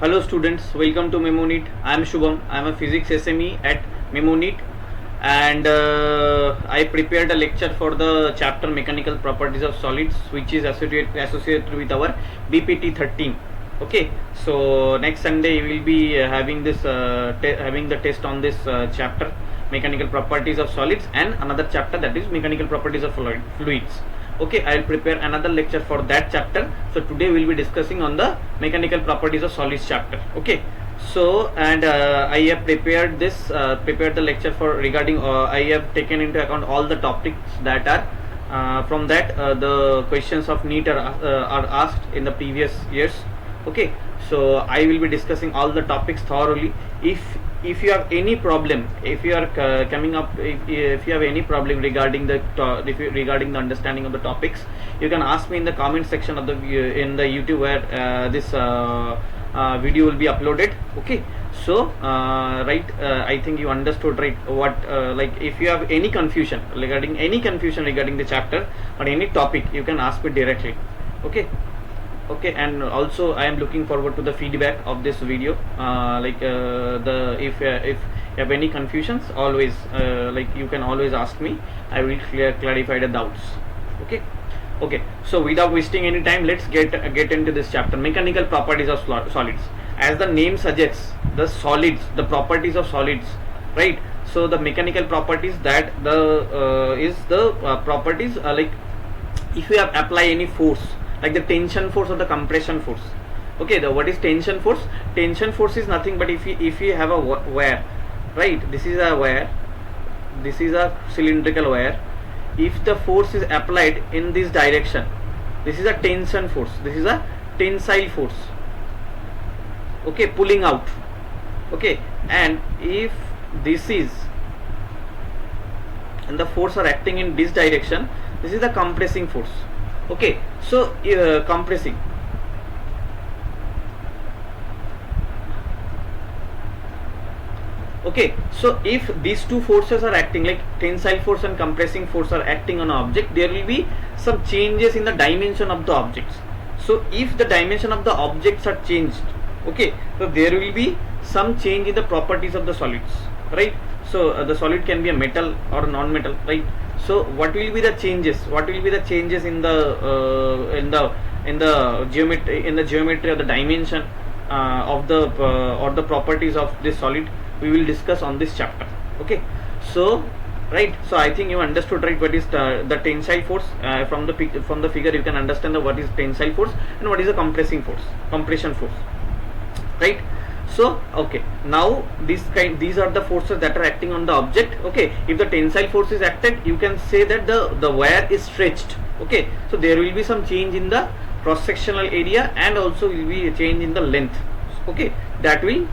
Hello students, welcome to MEMONEET. I am Shubham. I am a physics SME at MEMONEET, and I prepared a lecture for the chapter Mechanical Properties of Solids, which is associated with our BPT 13. Okay, so next Sunday we will be having this having the test on this chapter Mechanical Properties of Solids, and another chapter, that is Mechanical Properties of Fluids. Okay, I will prepare another lecture for that chapter. So today we will be discussing on the Mechanical Properties of Solids chapter. Okay, so and I have prepared this prepared the lecture for regarding I have taken into account all the topics that are from that the questions of Neet are asked in the previous years. Okay, so I will be discussing all the topics thoroughly. If you have any problem, if you are coming up, if you have any problem regarding the regarding the understanding of the topics, you can ask me in the comment section of the in the YouTube, where this video will be uploaded. Okay, so I think you understood, right? What like if you have any confusion regarding the chapter or any topic, you can ask me directly. Okay, and also I am looking forward to the feedback of this video. If you have any confusions, always you can always ask me. I will clarify the doubts. Okay, so without wasting any time, let's get into this chapter, Mechanical Properties of Solids. As the name suggests, the solids, the properties of solids, right? So the mechanical properties, that the properties like if you have apply any force, like the tension force or the compression force. Okay, what is tension force? Tension force is nothing but if you have a wire, right? This is a wire, this is a cylindrical wire. If the force is applied in this direction, this is a tension force, this is a tensile force. Okay, pulling out. Okay, and if this is, and the force are acting in this direction, this is the compressing force. Okay, so compressing. Okay, so if these two forces are acting, like tensile force and compressing force are acting on an object, there will be some changes in the dimension of the objects. So if the dimension of the objects are changed, okay, so there will be some change in the properties of the solids, right? So the solid can be a metal or non-metal, right? So what will be the changes? What will be the changes in the geometry of the dimension of the or the properties of this solid? We will discuss on this chapter. Okay, so right, so I think you understood, right, what is the tensile force. From the figure you can understand what is tensile force and what is the compression force, right? So okay, now these are the forces that are acting on the object. Okay, if the tensile force is acted, you can say that the wire is stretched. Okay, so there will be some change in the cross sectional area, and also will be a change in the length. Okay, that will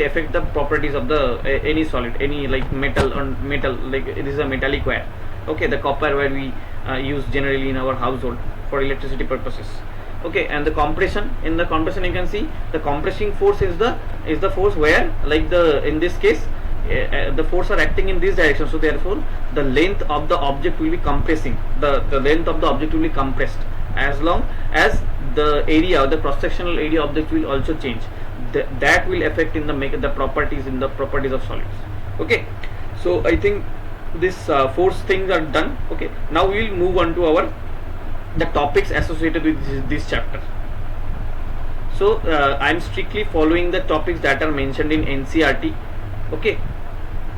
affect the properties of the any solid, any like metal, like it is a metallic wire. Okay, the copper wire we use generally in our household for electricity purposes. Okay, and the compression, in the compression you can see the compressing force is the force where, like in this case the force are acting in this direction, so therefore the length of the object will be compressing, the length of the object will be compressed, as long as the area, the cross sectional area object will also change. That will affect in the properties of solids. Okay, so I think this force things are done. Okay, now we will move on to the topics associated with this chapter. So I am strictly following the topics that are mentioned in NCERT. Okay,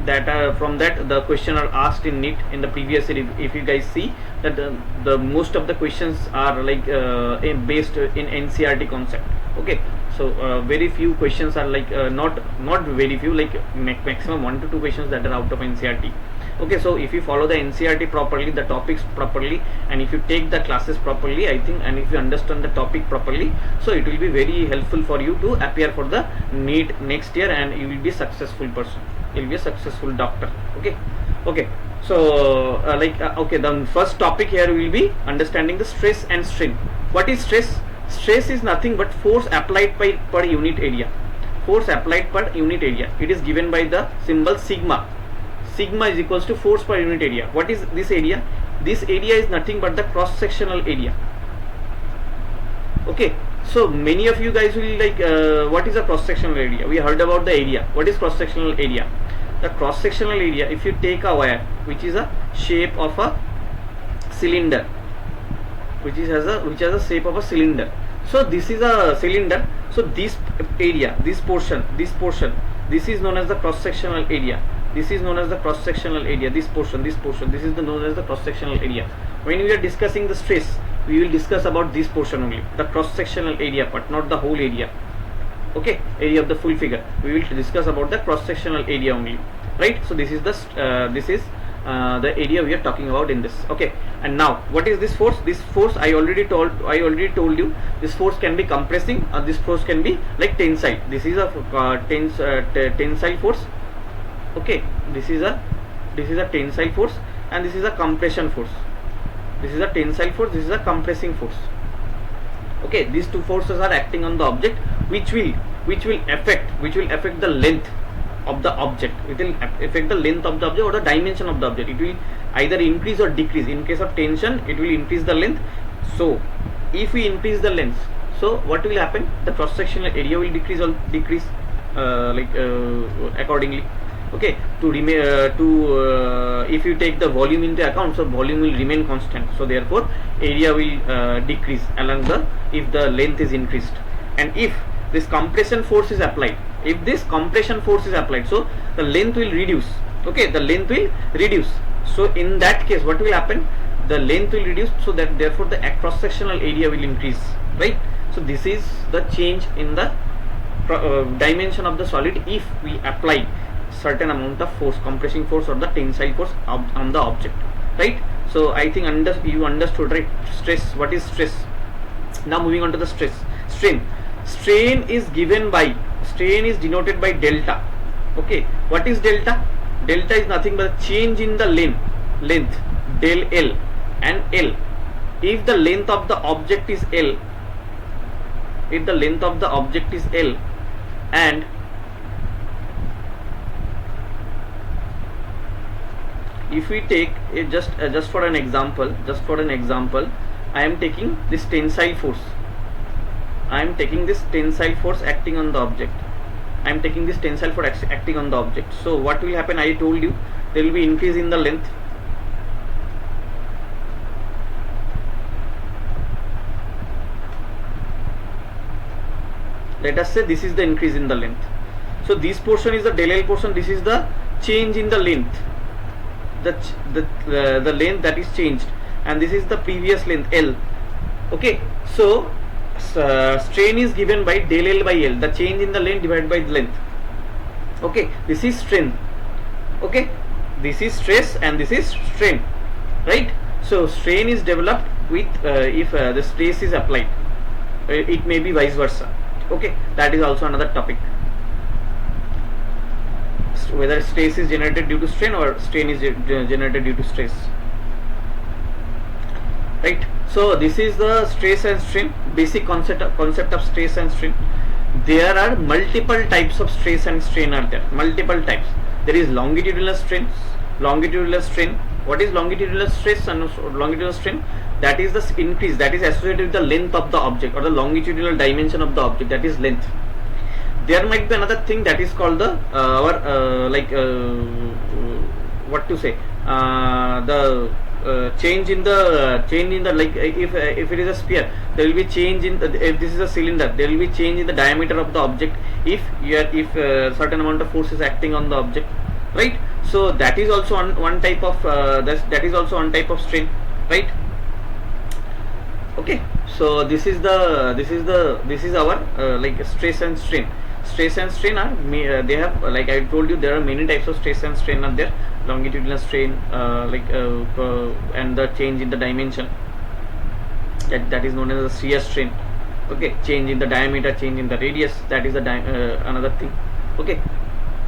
that are from that the question are asked in Neet in the previous year. If you guys see that the most of the questions are like based in NCERT concept. Okay, so very few questions are like not very few, like maximum 1 to 2 questions that are out of NCERT. Okay, so if you follow the NCERT properly, the topics properly, and if you take the classes properly, I think, and if you understand the topic properly, so it will be very helpful for you to appear for the Neet next year, and you will be a successful person, you will be a successful doctor. Okay, so okay, the first topic here will be understanding the stress and strain. What is stress? Stress is nothing but force applied per unit area. Force applied per unit area. It is given by the symbol sigma. Sigma is equals to force per unit area. What is this area? This area is nothing but the cross sectional area. Okay, So many of you guys will like, what is a cross sectional area? We heard about the area. What is cross sectional area? The cross sectional area, if you take a wire which is a shape of a cylinder, which has a shape of a cylinder. So this is a cylinder. So this area, this portion, this is known as the cross sectional area. This is known as the cross sectional area. This portion, this is known as the cross sectional area. When we are discussing the stress, we will discuss about this portion only, the cross sectional area part, not the whole area. Okay, area of the full figure. We will discuss about the cross sectional area only, right? So this is the area we are talking about in this. Okay, and now what is this force? This force I already told you, this force can be compressing, or this force can be like tensile. This is a tensile force. Okay, this is a tensile force, and this is a compression force. This is a tensile force, this is a compressing force. Okay, these two forces are acting on the object, which will affect the length of the object. It will affect the length of the object or the dimension of the object. It will either increase or decrease. In case of tension, it will increase the length. So if we increase the length, so what will happen? The cross sectional area will decrease accordingly. Okay, if you take the volume into account, so volume will remain constant, so therefore area will decrease along if the length is increased. And if this compression force is applied, so the length will reduce. Okay, the length will reduce. So in that case, what will happen? The length will reduce, so that therefore the cross sectional area will increase, right? So this is the change in the dimension of the solid if we apply certain amount of force, compressing force or the tensile force on the object, right? So I think you understood, right? Stress. What is stress? Now moving on to the stress. Strain is denoted by delta. Okay, what is delta? Delta is nothing but a change in the length del L and L. If the length of the object is L, and if we take just for an example, I am taking this tensile force. Acting on the object. So what will happen? I told you there will be increase in the length. Let us say this is the increase in the length. So this portion is the del L portion. This is the change in the length. The length that is changed, and this is the previous length L. Okay, so strain is given by del L by L, the change in the length divided by the length. Okay, this is strain. Okay, this is stress and this is strain, right? So strain is developed with if the stress is applied. It may be vice versa. Okay, that is also another topic. Whether stress is generated due to strain or strain is generated due to stress, right? So this is the stress and strain, basic concept of stress and strain. There are multiple types of stress and strain are there. Multiple types. There is longitudinal strain. What is longitudinal stress and longitudinal strain? That is the increase that is associated with the length of the object or the longitudinal dimension of the object, that is length. There might be another thing that is called the change in the like if it is a sphere, there will be change in the, if this is a cylinder, there will be change in the diameter of the object if certain amount of force is acting on the object, right? So that is also one type of strain, right? Okay, so this is our like stress and strain. Stress and strain are they have, like I told you, there are many types of stress and strain are there. Longitudinal strain, and the change in the dimension, that is known as the shear strain. Okay, change in the diameter, change in the radius, that is the another thing. Okay,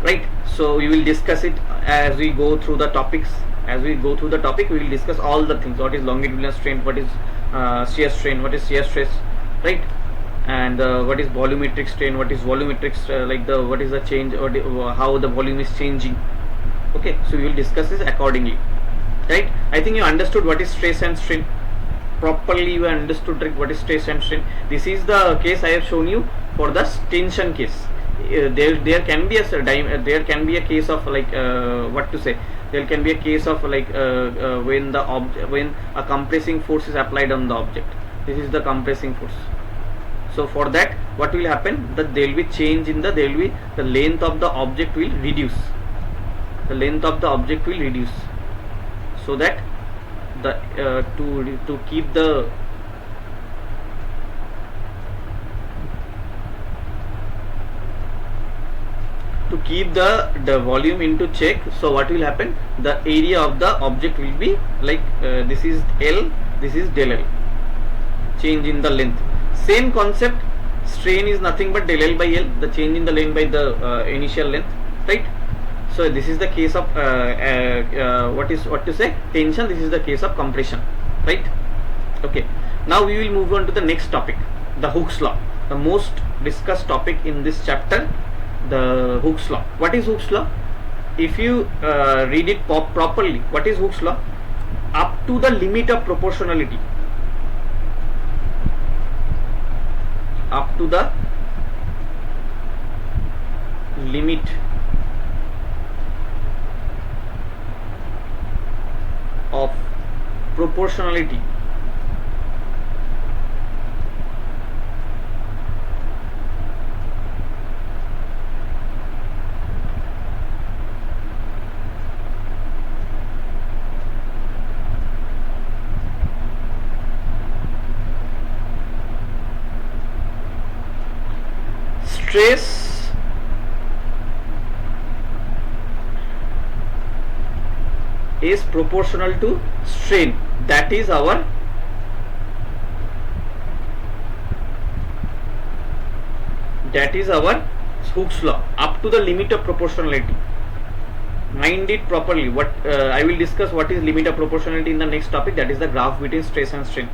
right? So we will discuss it as we go through the topics. We will discuss all the things. What is longitudinal strain? What is shear strain? What is shear stress? Right? And what is volumetric strain? What is volumetric what is the change, or how the volume is changing? Okay, so we will discuss this accordingly, right? I think you understood what is stress and strain. properly you understood right, what is stress and strain. This is the case I have shown you for the tension case. There can be there can be a case of like what to say, there can be a case of like when when a compressing force is applied on the object. This is the compressing force. So for that what will happen, that there will be change in the the length of the object will reduce, the length of the object will reduce, so that the to keep the volume into check. So what will happen, the area of the object will be like this is L, this is del L, change in the length. Same concept, strain is nothing but del L by L, the change in the length by the initial length, right? So this is the case of what to say, tension. This is the case of compression, right? Okay, now we will move on to the next topic, the Hooke's law, the most discussed topic in this chapter, the Hooke's law. What is Hooke's law? If you read it properly, what is Hooke's law? Up to the limit of proportionality, up to the limit of proportionality, stress is proportional to strain. That is our Hooke's law, up to the limit of proportionality. Mind it properly. What I will discuss what is limit of proportionality in the next topic, that is the graph between stress and strain.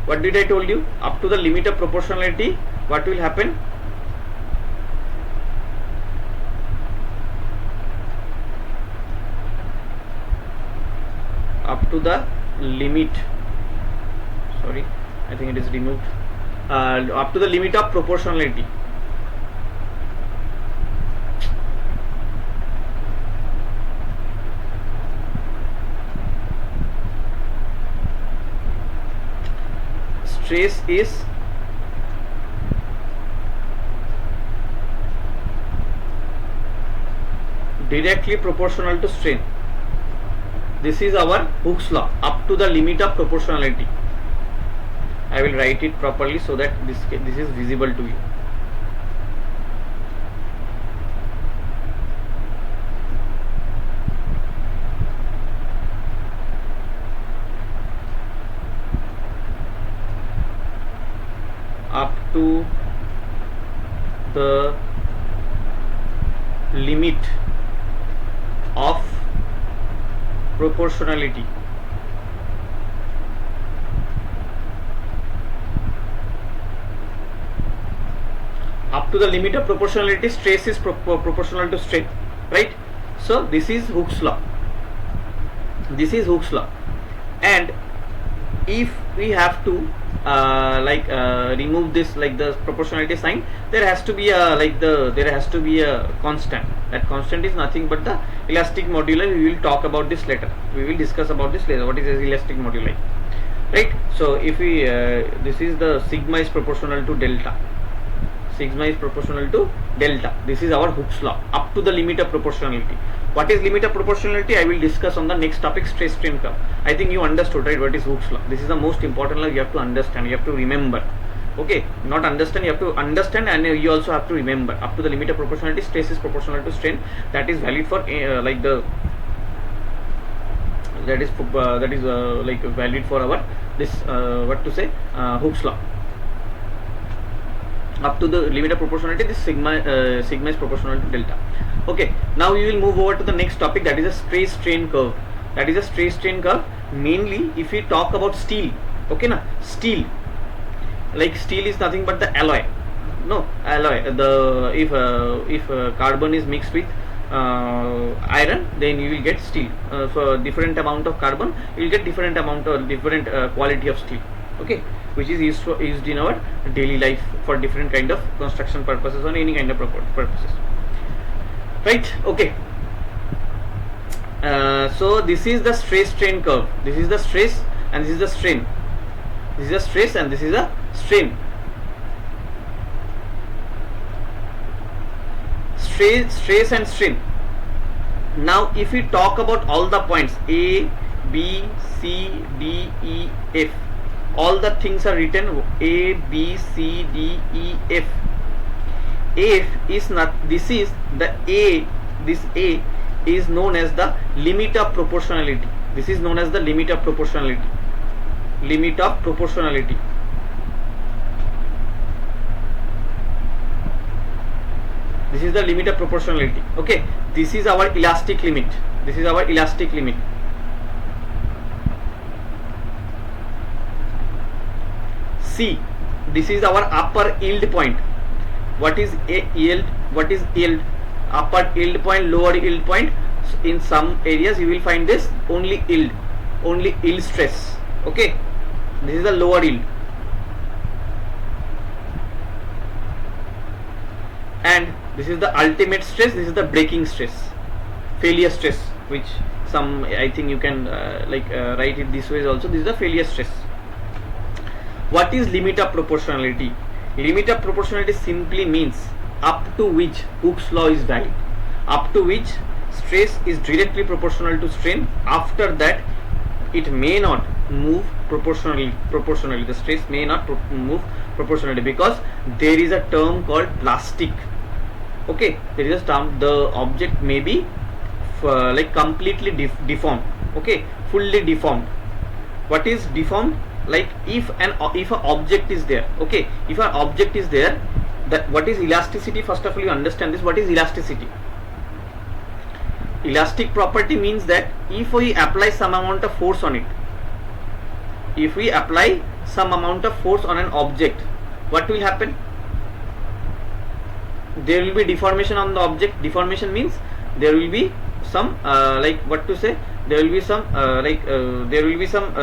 What did I told you? Up to the limit of proportionality, what will happen? Up to the limit, sorry, I think it is removed. Up to the limit of proportionality, stress is directly proportional to strain. This is our Hooke's law, up to the limit of proportionality. I will write it properly so that this is visible to you. Up to the limit of proportionality, up to the limit of proportionality, stress is proportional to strain, right? So this is Hooke's law. This is Hooke's law. And if we have to remove this like the proportionality sign, there has to be a constant. That constant is nothing but the elastic moduli. We will talk about this later. We will discuss about this later. What is elastic moduli, right? So if we this is the sigma is proportional to delta. Sigma is proportional to delta. This is our Hooke's law, up to the limit of proportionality. What is limit of proportionality? I will discuss on the next topic, stress strain curve. I think you understood, right? What is Hooke's law? This is the most important law. You have to understand. You have to remember. Okay, not understand. You have to understand, and you also have to remember. Up to the limit of proportionality, stress is proportional to strain. That is valid for valid for our this Hooke's law. Up to the limit of proportionality, this sigma is proportional to delta. Okay, now we will move over to the next topic, that is a stress strain curve. That is a stress strain curve. Mainly if we talk about steel, okay na, steel, like steel is nothing but the alloy. No, alloy, the if carbon is mixed with iron, then you will get steel. For different amount of carbon, you will get different amount or different quality of steel. Okay, which is used in our daily life for different kind of construction purposes or any kind of purposes. Right? Okay. So this is the stress strain curve. This is the stress and this is the strain. This is a stress and this is a strain. Stress and strain. Now if we talk about all the points A, B, C, D, E, F, all the things are written A, B, C, D, E, F. F is not, this is the A, this A is known as the limit of proportionality. This is known as the limit of proportionality. Limit of proportionality. This is the limit of proportionality. Okay, this is our elastic limit. This is our elastic limit. C, this is our upper yield point. What is a yield? What is yield? Upper yield point, lower yield point. In some areas you will find this only yield stress. Okay, this is the lower yield. And this is the ultimate stress. This is the breaking stress, failure stress, which some, I think you can write it this way also. This is the failure stress. What is limit of proportionality? Limit of proportionality simply means up to which Hooke's law is valid, up to which stress is directly proportional to strain. After that, it may not move proportionally. The stress may not move proportionally, because there is a term called plastic. Okay, there is a term, the object may be completely deformed. Okay, fully deformed. What is deformed? Like if an object is there. Okay, if an object is there, that what is elasticity? First of all, you understand this. What is elasticity? Elastic property means that if we apply some amount of force on it, if we apply some amount of force on an object, what will happen? There will be deformation on the object. Deformation means there will be some there will be some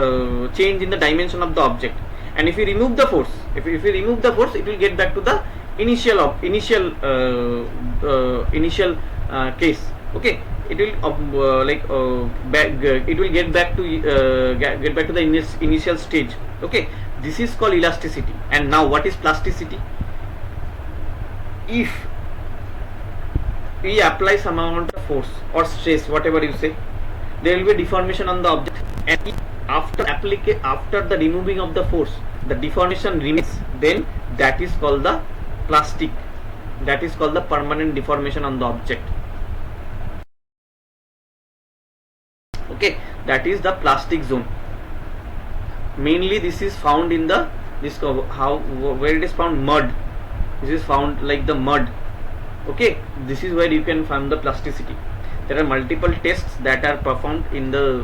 change in the dimension of the object. And if you remove the force, if you remove the force, it will get back to the initial case. Okay, it will it will get back to the initial stage. Okay, this is called elasticity. And now what is plasticity? If we apply some amount of force or stress, whatever you say, there will be deformation on the object, and after the removing of the force, the deformation remains, then that is called the plastic. That is called the permanent deformation on the object. Okay, that is the plastic zone. Mainly this is found in the where it is found? Mud. This is found like the mud. Okay, this is where you can find the plasticity. There are multiple tests that are performed in the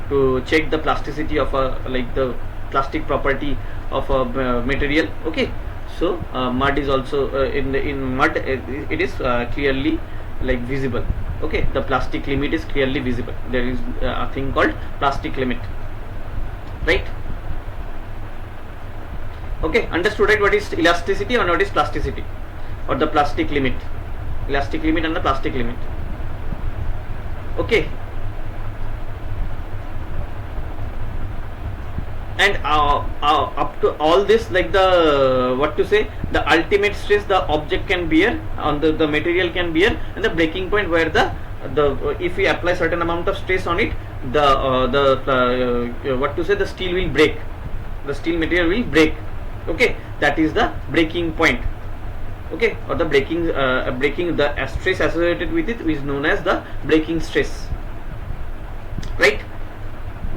to check the plasticity of the plastic property of a material. Okay, so mud is also in mud it is clearly visible. Okay, the plastic limit is clearly visible. There is a thing called plastic limit, right? Okay, understood, right? What is elasticity and what is plasticity, or the plastic limit? Elastic limit and the plastic limit. Okay, and up to all this, the ultimate stress the object can bear, on the material can bear, and the breaking point where the if we apply certain amount of stress on it, the steel will break, the steel material will break. Okay, that is the breaking point. Okay, or the breaking the stress associated with it is known as the breaking stress, right?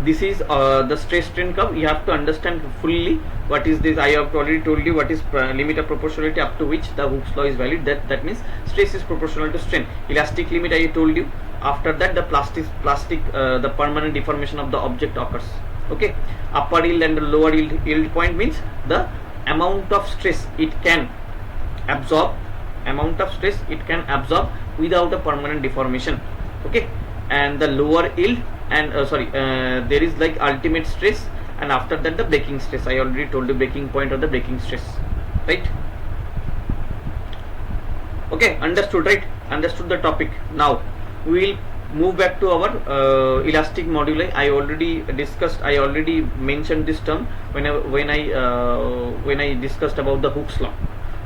This is the stress strain curve. You have to understand fully what is this. I have already told you what is limit of proportionality up to which the Hooke's law is valid. That means stress is proportional to strain. Elastic limit I told you. After that, the the permanent deformation of the object occurs. Okay, upper yield and lower yield point means the amount of stress it can absorb stress it can absorb without a permanent deformation. Okay, and the lower yield and there is like ultimate stress, and after that the breaking stress. I already told you breaking point or the breaking stress, right? Okay, understood, right? Understood the topic. Now we will move back to our elastic moduli. I already mentioned this term when I discussed about the Hooke's law.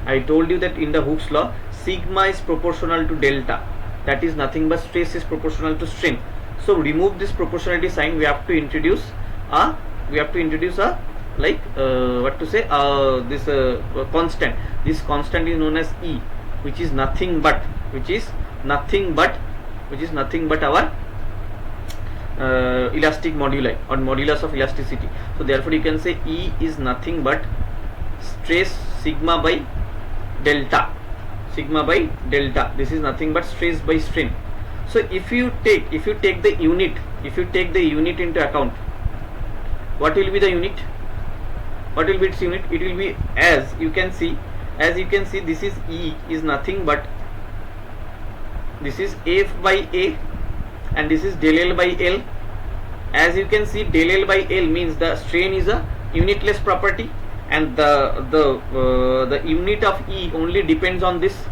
I told you that in the Hooke's law, sigma is proportional to delta. That is nothing but stress is proportional to strain. So remove this proportionality sign. We have to introduce a constant. This constant is known as E, which is nothing but our elastic moduli or modulus of elasticity. So therefore you can say E is nothing but stress sigma by delta. This is nothing but stress by strain. So if you take the unit into account, what will be the unit? What will be its unit? It will be, as you can see, this is E is nothing but, this is F by A and this is del L by L. As you can see, del L by L means the strain is a unitless property, and the unit of E only depends on this.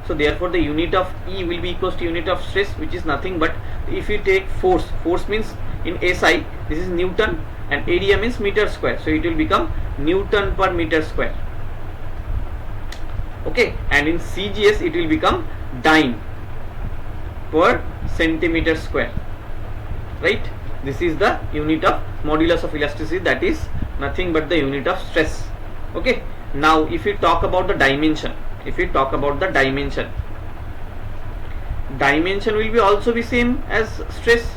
So therefore the unit of E will be equals to unit of stress, which is nothing but, if you take force means in SI this is Newton and area means meter square, so it will become Newton per meter square. Okay, and in CGS it will become dyne per centimeter square, right? This is the unit of modulus of elasticity, that is nothing but the unit of stress. Okay, now if we talk about the dimension, dimension will be also be same as stress,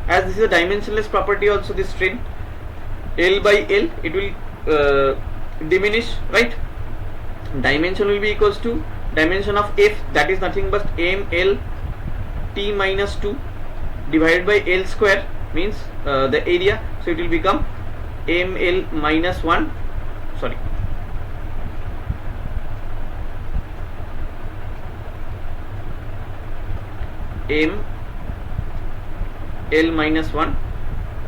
as this is a dimensionless property also, this strain. L by L it will diminish, right? Dimension will be equals to dimension of F, that is nothing but ML T minus 2 divided by L square, means the area, so it will become ML minus 1, ML minus 1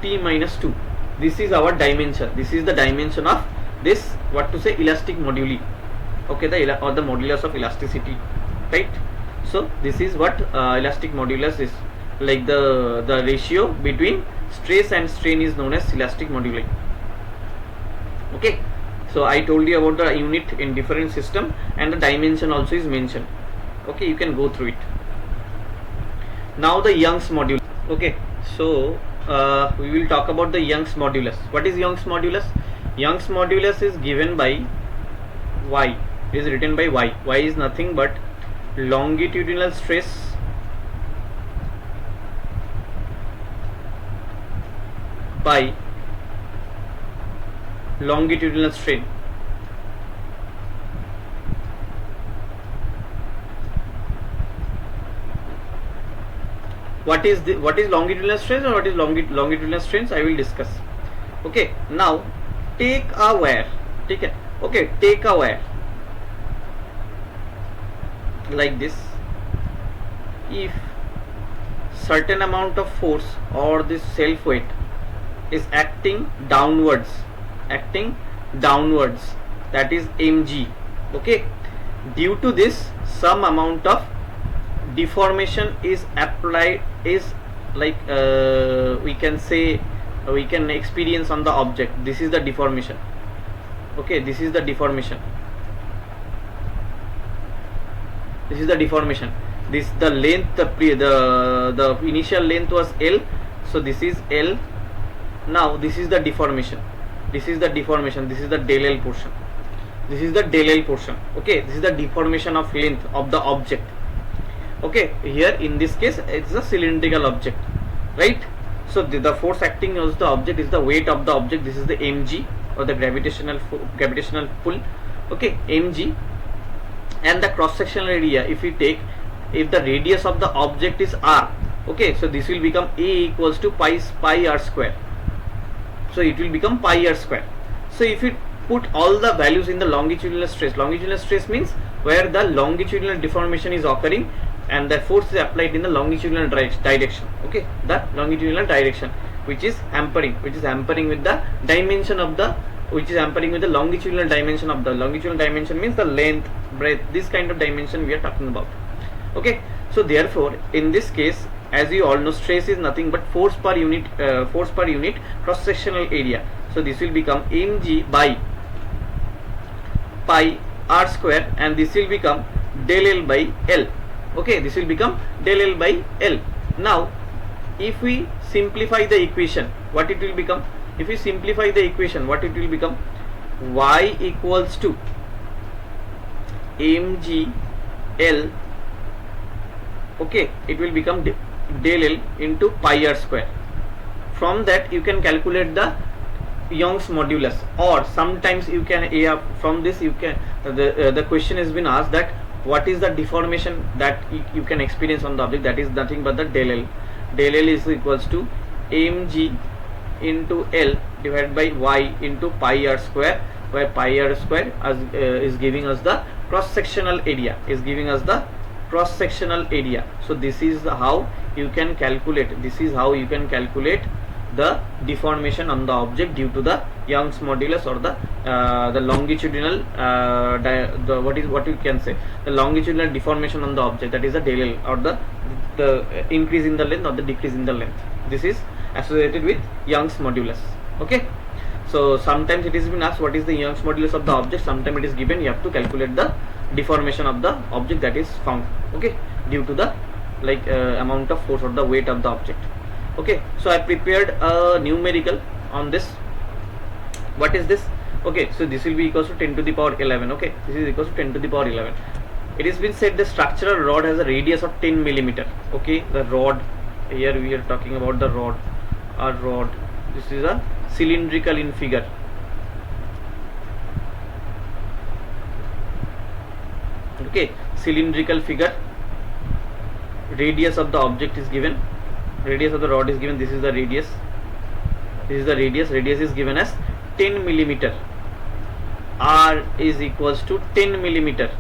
T minus 2. This is our dimension. This is the dimension of this, elastic moduli. Okay, the modulus of elasticity, right? So this is what elastic modulus is, like the ratio between stress and strain is known as elastic moduli. Okay, so I told you about the unit in different system, and the dimension also is mentioned. Okay, you can go through it. Now the Young's modulus. Okay, so we will talk about the Young's modulus. What is Young's modulus? Young's modulus is given by Y, is written by Y. Y is nothing but longitudinal stress by longitudinal strain. What is longitudinal stress or what is longitudinal strains, I will discuss. Okay, now take a wire, like this. If certain amount of force or this self weight is acting downwards, that is mg. Okay, due to this some amount of deformation is applied, is like we can experience on the object. This is the deformation. Okay, this is the deformation. This the length, the initial length was L, so this is L. Now this is the deformation. This is the del L portion. Okay, this is the deformation of length of the object. Okay, here in this case it's a cylindrical object, right? So the force acting on the object is the weight of the object. This is the mg, or the gravitational pull. Okay, mg, and the cross sectional area, if we take, if the radius of the object is r, okay, so this will become A equals to pi r square. So it will become pi r square. So if you put all the values in the longitudinal stress. Longitudinal stress means where the longitudinal deformation is occurring and the force is applied in the longitudinal direction. Okay, the longitudinal direction which is hampering with the dimension of the, which is hampering with the longitudinal dimension of the, longitudinal dimension means the length, breadth, this kind of dimension we are talking about. Okay, so therefore in this case, as you all know, stress is nothing but force per unit cross sectional area. So this will become mg by pi r square, and this will become del L by L. Okay, this will become del L by L. Now if we simplify the equation, what it will become? If we simplify the equation, what it will become? Y equals to mg L. Okay, it will become del L into pi r square. From that you can calculate the Young's modulus, or sometimes you can, from this you can, the question has been asked that what is the deformation that you can experience on the object. That is nothing but the del L. Del L is equals to mg into L divided by y into pi r square, where pi r square is giving us the cross sectional area, So this is how you can calculate, the deformation on the object due to the Young's modulus, or the longitudinal what you can say, the longitudinal deformation on the object, that is the del L, or the increase in the length or the decrease in the length. This is associated with Young's modulus. Okay, so sometimes it is been asked what is the Young's modulus of the object. Sometimes it is given, you have to calculate the deformation of the object that is found, okay, due to the amount of force or the weight of the object. Okay, so I prepared a numerical on this. What is this? Okay, so this will be equals to 10 to the power 11. Okay, this is equals to 10 to the power 11. It has been said the structural rod has a radius of 10 millimeter. Okay, the rod, here we are talking about the rod. A rod, this is a cylindrical in figure. Okay, cylindrical figure. Radius of the object is given, radius of the rod is given. This is the radius, radius is given as 10 millimeter. R is equals to 10 millimeter.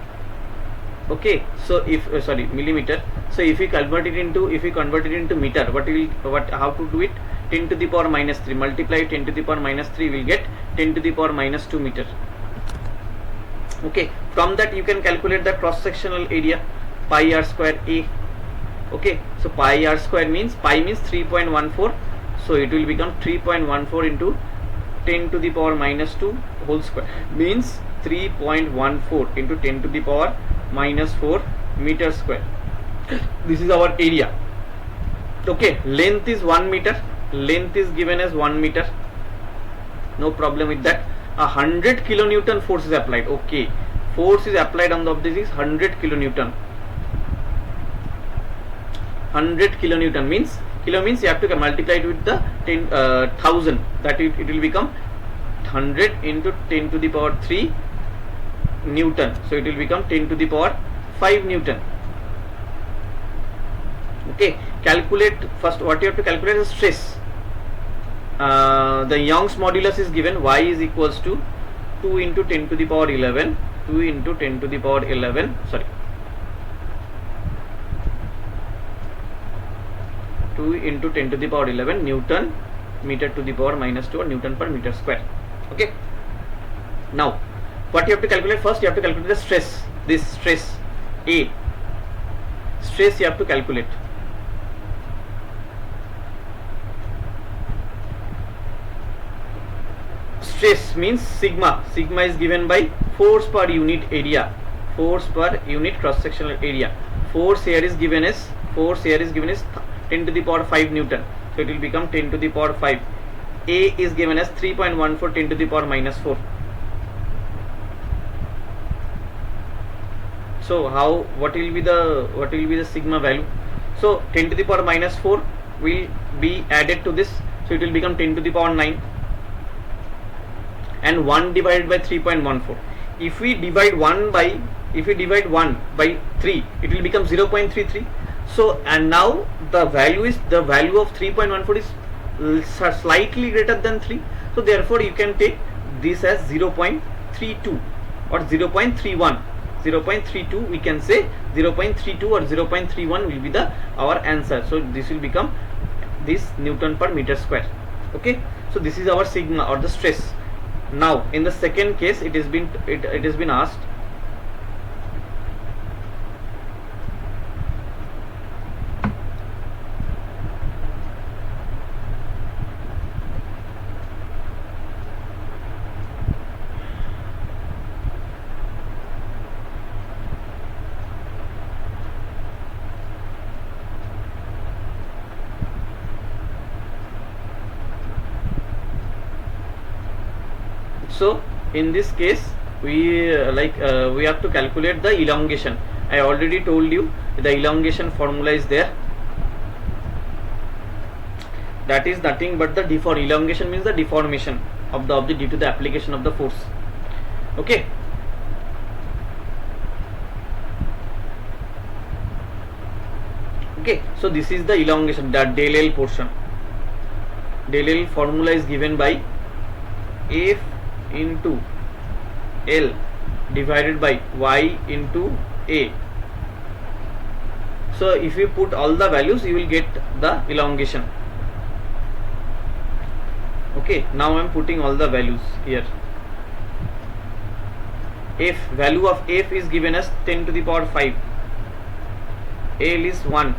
Okay, so if millimeter, so if we convert it into meter, how to do it? 10 to the power minus 3, multiply 10 to the power minus 3, will get 10 to the power minus 2 meter. Okay, from that you can calculate the cross sectional area, pi r square A. Okay, so pi r square means, pi means 3.14, so it will become 3.14 into 10 to the power minus 2 whole square, means 3.14 into 10 to the power minus 4 meter square. This is our area. Okay, length is 1 meter, length is given as 1 meter, no problem with that. 100 kilonewton force is applied. Okay, force is applied on the object is 100 kilonewton. 100 kilonewton means, kilo means you have to multiply it with the 1000, that it will become 100 into 10 to the power 3 Newton, so it will become 10 to the power 5 Newton. Okay, calculate first, what you have to calculate is stress. The Young's modulus is given, y is equals to 2 into 10 to the power 11, 2 into 10 to the power 11, 2 into 10 to the power 11 Newton meter to the power minus 2, or Newton per meter square. Okay, now what you have to calculate? First you have to calculate the stress, this stress A, stress you have to calculate. Stress means sigma, sigma is given by force per unit area, force per unit cross sectional area. Force here is given as 10 to the power 5 Newton, so it will become 10 to the power 5. A is given as 3.14 10 to the power minus 4. So what will be the sigma value? So 10 to the power minus 4 will be added to this, so it will become 10 to the power 9, and 1 divided by 3.14. If we divide 1 by 3, it will become 0.33. So, and now the value of 3.14 is slightly greater than 3, so therefore you can take this as 0.32 or 0.31. 0.32 we can say 0.32 or 0.31 will be the our answer. So this will become this Newton per meter square. Okay, so this is our sigma or the stress. Now in the second case it has been asked so in this case we we have to calculate the elongation. I already told you the elongation formula is there. That is nothing but the elongation means the deformation of the object due to the application of the force. Okay, okay, so this is the elongation, that del L portion. Del L formula is given by F into L divided by Y into A. So if you put all the values you will get the elongation. Okay, now I am putting all the values here. F, value of F is given as 10 to the power 5. L is 1.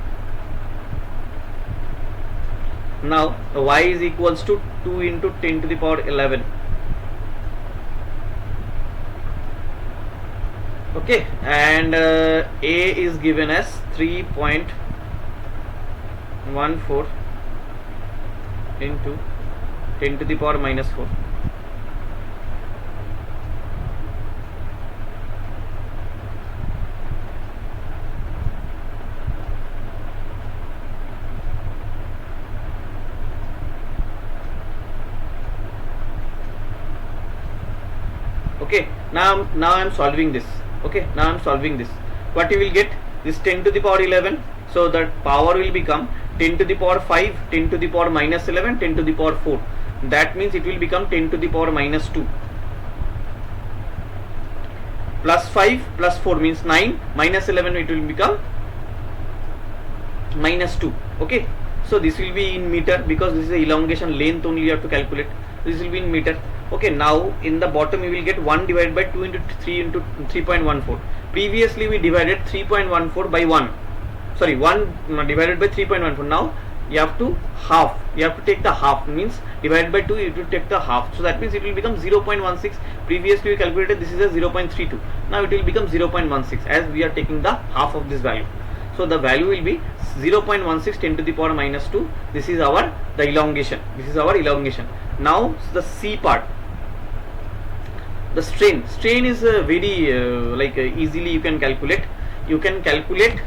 Now Y is equals to 2 into 10 to the power 11. Okay, and A is given as 3.14 into 10 to the power minus 4. Okay, now I am solving this. Okay, now I am solving this. What you will get? This 10 to the power 11. So that power will become 10 to the power 5, 10 to the power minus 11, 10 to the power 4. That means it will become 10 to the power minus 2. Plus 5 plus 4 means 9, minus 11 it will become minus 2. Okay, so this will be in meter because this is the elongation length only you have to calculate. This will be in meter. Okay, now in the bottom you will get 1 divided by 2 into 3 into 3.14. Previously we divided 3.14 by 1. Sorry, 1 divided by 3.14. Now you have to half. You have to take the half, means divided by 2 you have to take the half. So that means it will become 0.16. Previously we calculated this is a 0.32. Now it will become 0.16 as we are taking the half of this value. So the value will be 0.16 10 to the power minus 2. This is our the elongation. This is our elongation. Now the C part. The strain is very easily you can calculate. You can calculate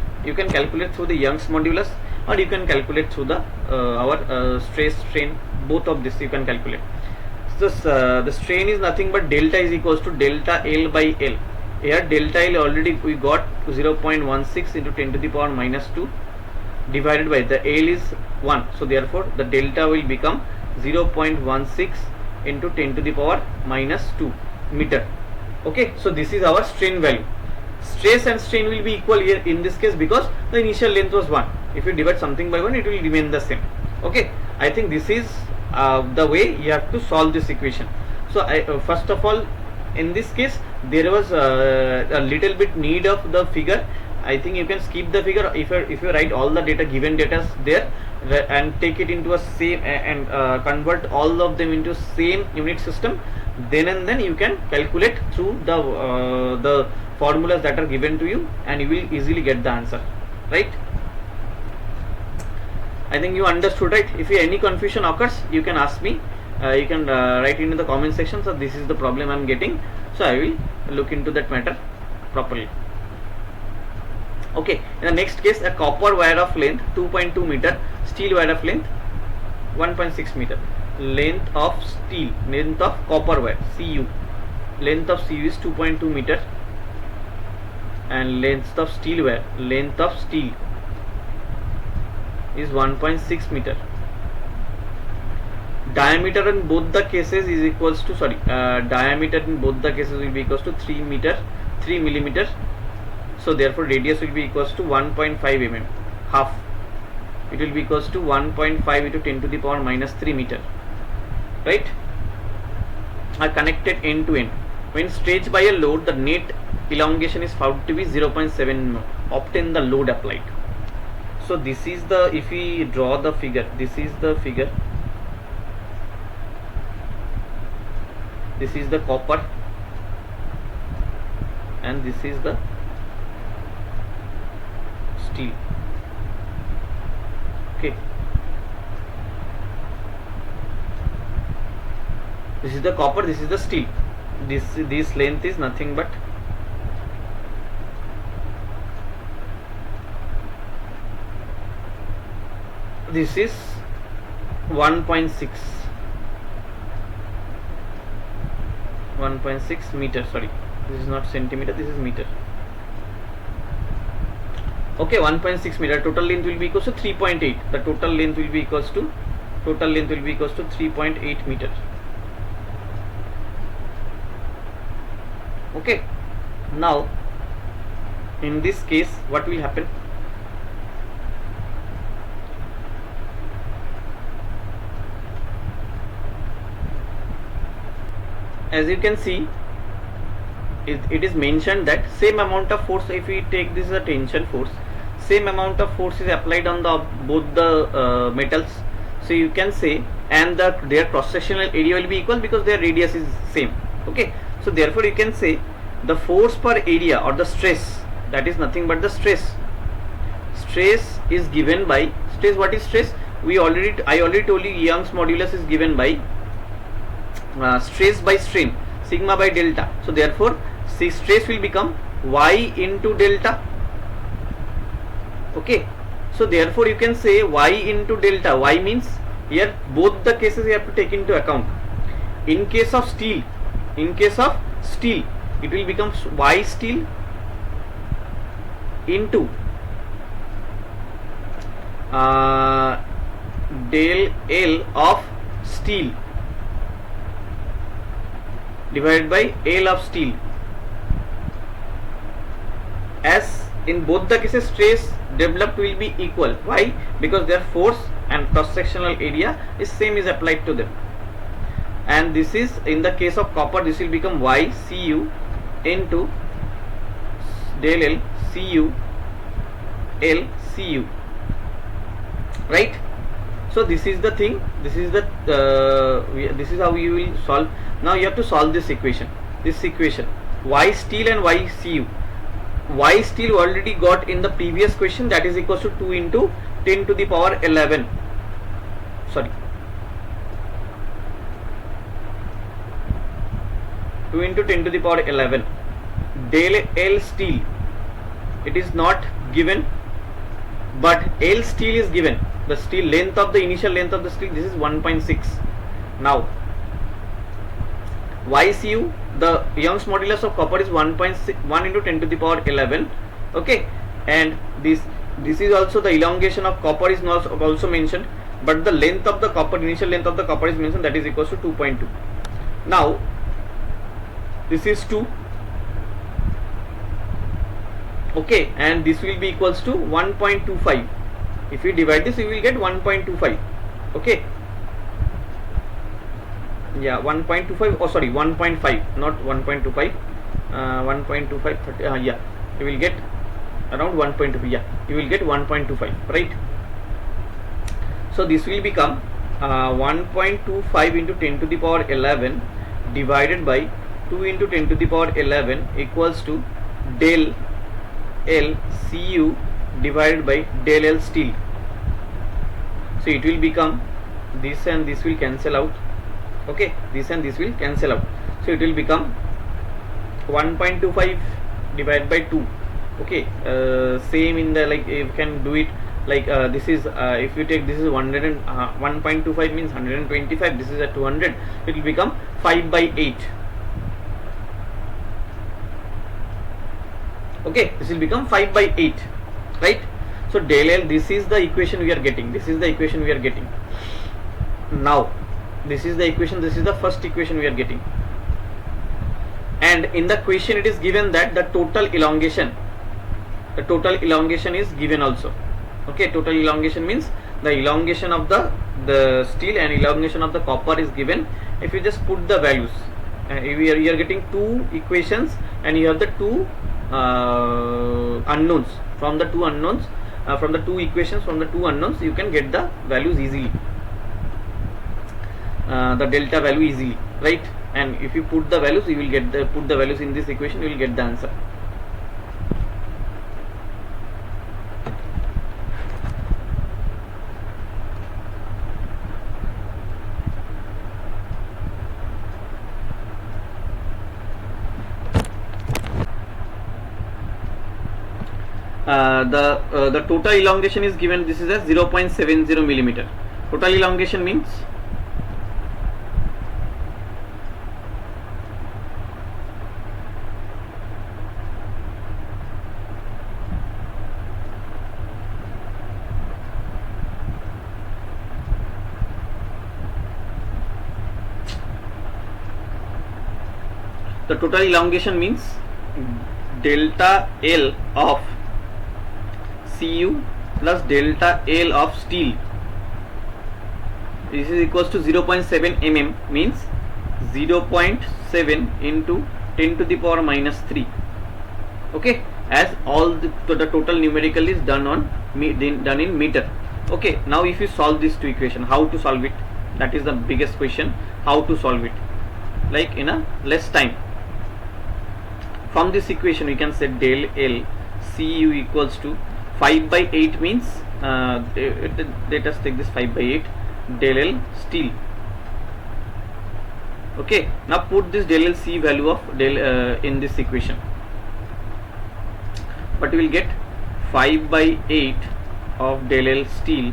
through the Young's modulus, or you can calculate through the our stress strain. Both of this you can calculate. So the strain is nothing but delta is equals to delta L by L. Here delta L already we got 0.16 into 10 to the power minus 2 divided by the L is 1. So therefore the delta will become 0.16 into 10 to the power minus 2 meter. Okay, so this is our strain value. Stress and strain will be equal here in this case because the initial length was 1. If you divide something by 1 it will remain the same. Okay, I think this is the way you have to solve this equation. So first of all, in this case there was a little bit need of the figure. I think you can skip the figure if you write all the data, given data there, and take it into a same and convert all of them into same unit system. Then and then you can calculate through the formulas that are given to you, and you will easily get the answer, right? I think you understood, right? If any confusion occurs, you can ask me. You can write into the comment section. So this is the problem I am getting. So I will look into that matter properly. Okay. In the next case, a copper wire of length 2.2 meter, steel wire of length 1.6 meter. Length of steel, length of copper wire CU, length of CU is 2.2 meter, and length of steel wire, length of steel is 1.6 meter. diameter in both the cases is equals to diameter in both the cases will be equals to 3 millimeter. So therefore radius will be equals to 1.5 mm, half. It will be equals to 1.5 into 10 to the power minus 3 meter, right? Are connected end to end. When stretched by a load, the net elongation is found to be 0.7 mm. Obtain the load applied. So this is the, if we draw the figure, this is the figure. This is the copper and this is the steel. Okay, this is the copper, this is the steel. This length is nothing but this is 1.6 meter. Sorry, this is not centimeter, this is meter. Okay, 1.6 meter. Total length will be equals to 3.8. The total length will be equals to 3.8 meter. Okay, now in this case what will happen? As you can see, it is mentioned that same amount of force, if we take this as a tension force, same amount of force is applied on the both the metals. So you can say, and their cross sectional area will be equal because their radius is same. Okay, so therefore you can say the force per area or the stress, that is nothing but the stress is given by stress. What is stress? I already told you Young's modulus is given by stress by strain, sigma by delta. So therefore stress will become y into delta. Okay, so therefore you can say y into delta. Y means here both the cases you have to take into account. In case of steel, it will become y steel into del L of steel divided by L of steel. As in both the cases stress developed will be equal. Why? Because their force and cross sectional area is same, is applied to them. And this is, in the case of copper, this will become y Cu into del L Cu L Cu, right? So this is the thing, this is how you will solve. Now you have to solve this equation, y steel and y Cu. Y steel already got in the previous question, that is equals to 2 into 10 to the power 11. Sorry, 2 into 10 to the power 11. Del L steel, it is not given, but L steel is given. The steel length of the initial length of the steel, this is 1.6. Now YCU, the Young's modulus of copper is 1.1 into 10 to the power 11. Okay, and this is also the elongation of copper is not also mentioned, but the length of the copper, initial length of the copper is mentioned, that is equals to 2.2. Now this is 2. Okay, and this will be equals to 1.25. If we divide this, we will get 1.25. Okay, yeah, 1.25, oh sorry, 1.5, not 1.25, 1.25, yeah, you will get around 1.25, yeah, you will get 1.25, right? So this will become 1.25 into 10 to the power 11 divided by 2 into 10 to the power 11 equals to del L Cu divided by del L steel. So it will become, this and this will cancel out. Okay, this and this will cancel out. So it will become 1.25 divided by 2. Okay, same in the, like, you can do it like this is if you take, this is 1.25 means 125, this is at 200, it will become 5 by 8. Okay, this will become 5 by 8, right? So del L, this is the equation we are getting, Now This is the equation, this is the first equation we are getting, and in the question it is given that the total elongation is given also. Okay, total elongation means the elongation of the steel and elongation of the copper is given. If you just put the values, you are getting two equations and you have the two unknowns. From the two unknowns, from the two equations, from the two unknowns, you can get the values easily, the delta value easily, right? And if you put the values, you will get put the values in this equation, you will get the answer. The total elongation is given. This is as 0.70 millimeter. Total elongation means delta L of Cu plus delta L of steel. This is equals to 0.7 mm, means 0.7 into 10 to the power minus 3. Okay, as all the total numerical is done in meter. Okay, now if you solve these two equations, how to solve it? That is the biggest question. How to solve it? Like in a less time. From this equation, we can say del L Cu equals to 5 by 8 means let us take this 5 by 8 del L steel. Okay, now put this del L C value of del in this equation. But we will get 5 by 8 of del L steel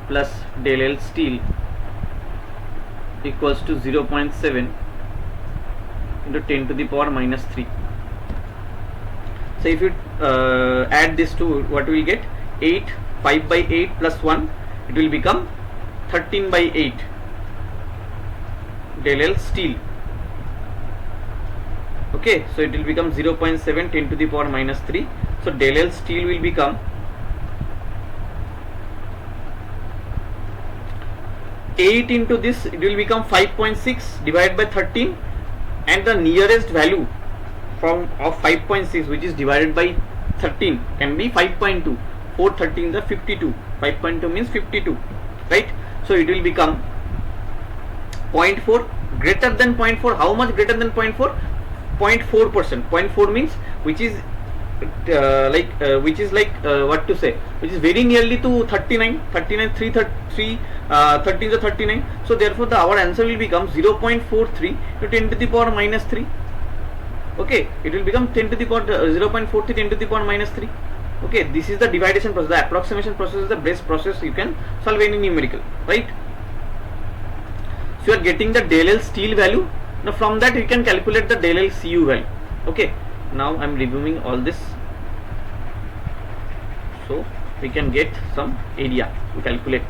plus del L steel equals to 0.7 into 10 to the power minus 3. So if you add this to, what we will get? 5 by 8 plus 1, it will become 13 by 8 del L steel. Okay, so it will become 0.7 10 to the power minus 3. So del L steel will become 8 into this, it will become 5.6 divided by 13, and the nearest value of 5.6 which is divided by 13 can be 5.2. 4 13 is 52. 5.2 means 52, right? So it will become 0.4 greater than 0.4. How much greater than 0.4? 0.4%. 0.4 means which is what to say, which is very nearly to 39, 3 13 to 39. So therefore our answer will become 0.43 to 10 to the power minus 3. Okay, it will become 10 to the power 0.43 10 to the power minus 3. Okay, this is the dividation process. The approximation process is the best process you can solve any numerical, right? So you are getting the del L steel value. Now from that you can calculate the del L Cu value. Okay, now I am removing all this, so we can get some area to calculate.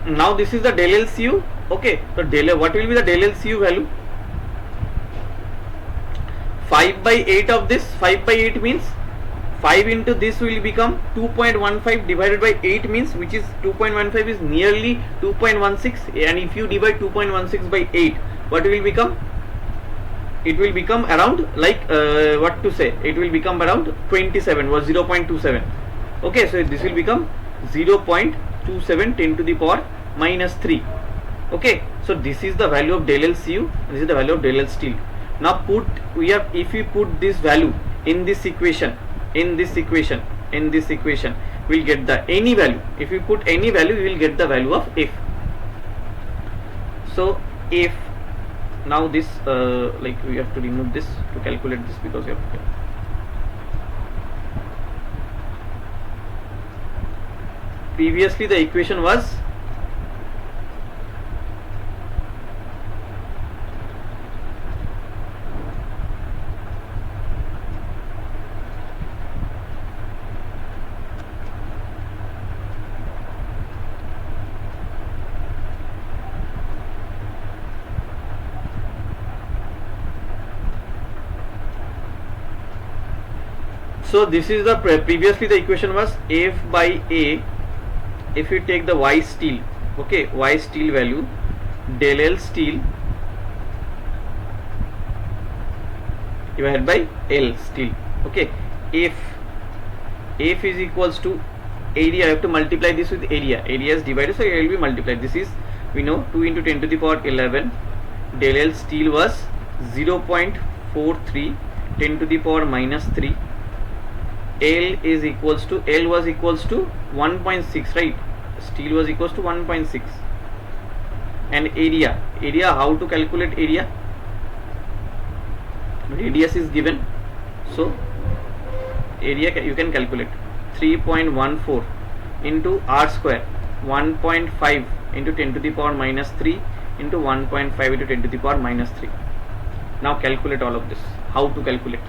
Now this is the del L Cu. Okay, so what will be the del L Cu value? 5 by 8 of this. 5 by 8 means 5 into this will become 2.15 divided by 8 means, which is 2.15 is nearly 2.16, and if you divide 2.16 by 8, what will become? It will become around like what to say, it will become around 27 or 0.27. Okay, so this will become 0.27 10 to the power minus 3. Okay, so this is the value of del L Cu, this is the value of del L steel. Now if we put this value in this equation, we'll get the any value. If you put any value, you will get the value of F. So if now this like we have to remove this to calculate this, because you have to previously the equation was So this is the previously the equation was F by A. If you take the Y steel, okay, Y steel value, del L steel divided by L steel, okay. F is equals to area. I have to multiply this with area. Area is divided, so it will be multiplied. This is, we know, 2 into 10 to the power 11. Del L steel was 0.43, 10 to the power minus 3. L is equals to, L was equals to 1.6, right? Steel was equals to 1.6. And area, how to calculate area? Radius is given, so area you can calculate 3.14 into r square, 1.5 into 10 to the power minus 3 into 1.5 into 10 to the power minus 3. Now calculate all of this. How to calculate?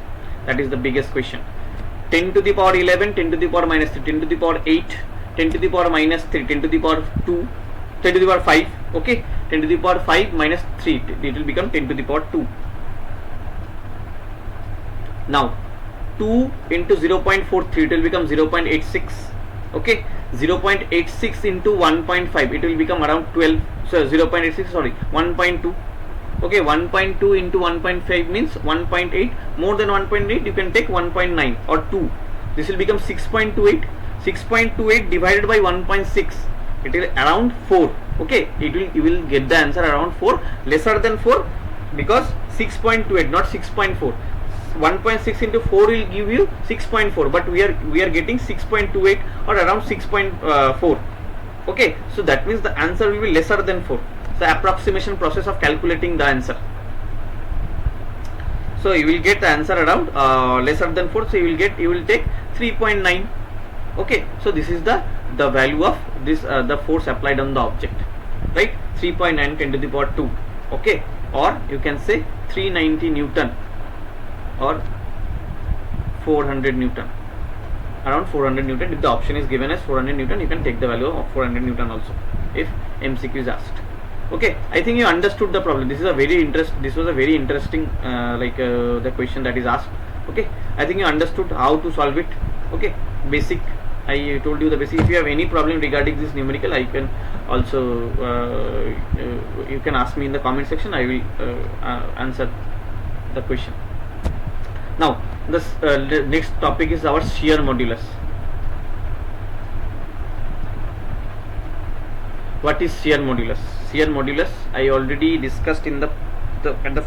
That is the biggest question. 10 to the power 11, 10 to the power minus 3, 10 to the power 8, 10 to the power minus 3, 10 to the power 2, 10 to the power 5, okay, 10 to the power 5 minus 3, it will become 10 to the power 2. Now 2 into 0.43, it will become 0.86, okay, 0.86 into 1.5, it will become around 12, so 0.86, sorry, 1.2, okay, 1.2 into 1.5 means 1.8, more than 1.8 you can take 1.9 or 2, this will become 6.28, 6.28 divided by 1.6, it is around 4, okay, you will get the answer around 4, lesser than 4, because 6.28 not 6.4. 1.6 into 4 will give you 6.4, but we are getting 6.28 or around 6.4, okay, so that means the answer will be lesser than 4. The approximation process of calculating the answer. So you will get the answer around lesser than 4, so you will take 3.9, okay. So this is the value of this the force applied on the object, right? 3.9 10 to the power 2, okay, or you can say 390 Newton or 400 Newton, around 400 Newton. If the option is given as 400 Newton, you can take the value of 400 Newton also if MCQ is asked. Okay, I think you understood the problem. This was a very interesting the question that is asked. Okay, I think you understood how to solve it. Okay, basic, I told you the basic. If you have any problem regarding this numerical, I can also you can ask me in the comment section. I will answer the question. Now the next topic is our shear modulus. What is shear modulus? Shear modulus I already discussed in the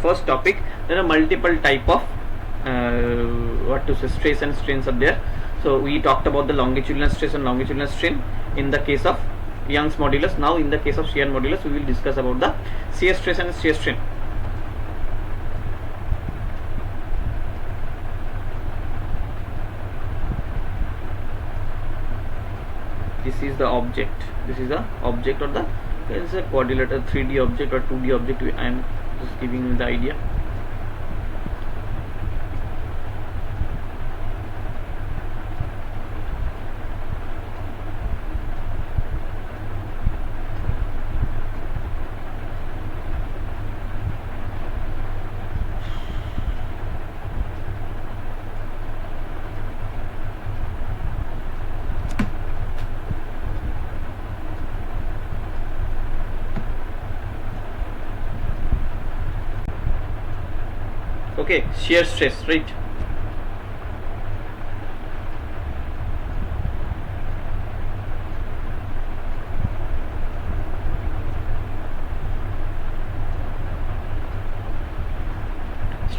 first topic. There are multiple type of stress and strains are there. So we talked about the longitudinal stress and longitudinal strain in the case of Young's modulus. Now in the case of shear modulus, we will discuss about the shear stress and shear strain. This is the object. This is the object, or it's a quadrilateral 3D object or 2D object. I am just giving you the idea. Okay, shear stress, right?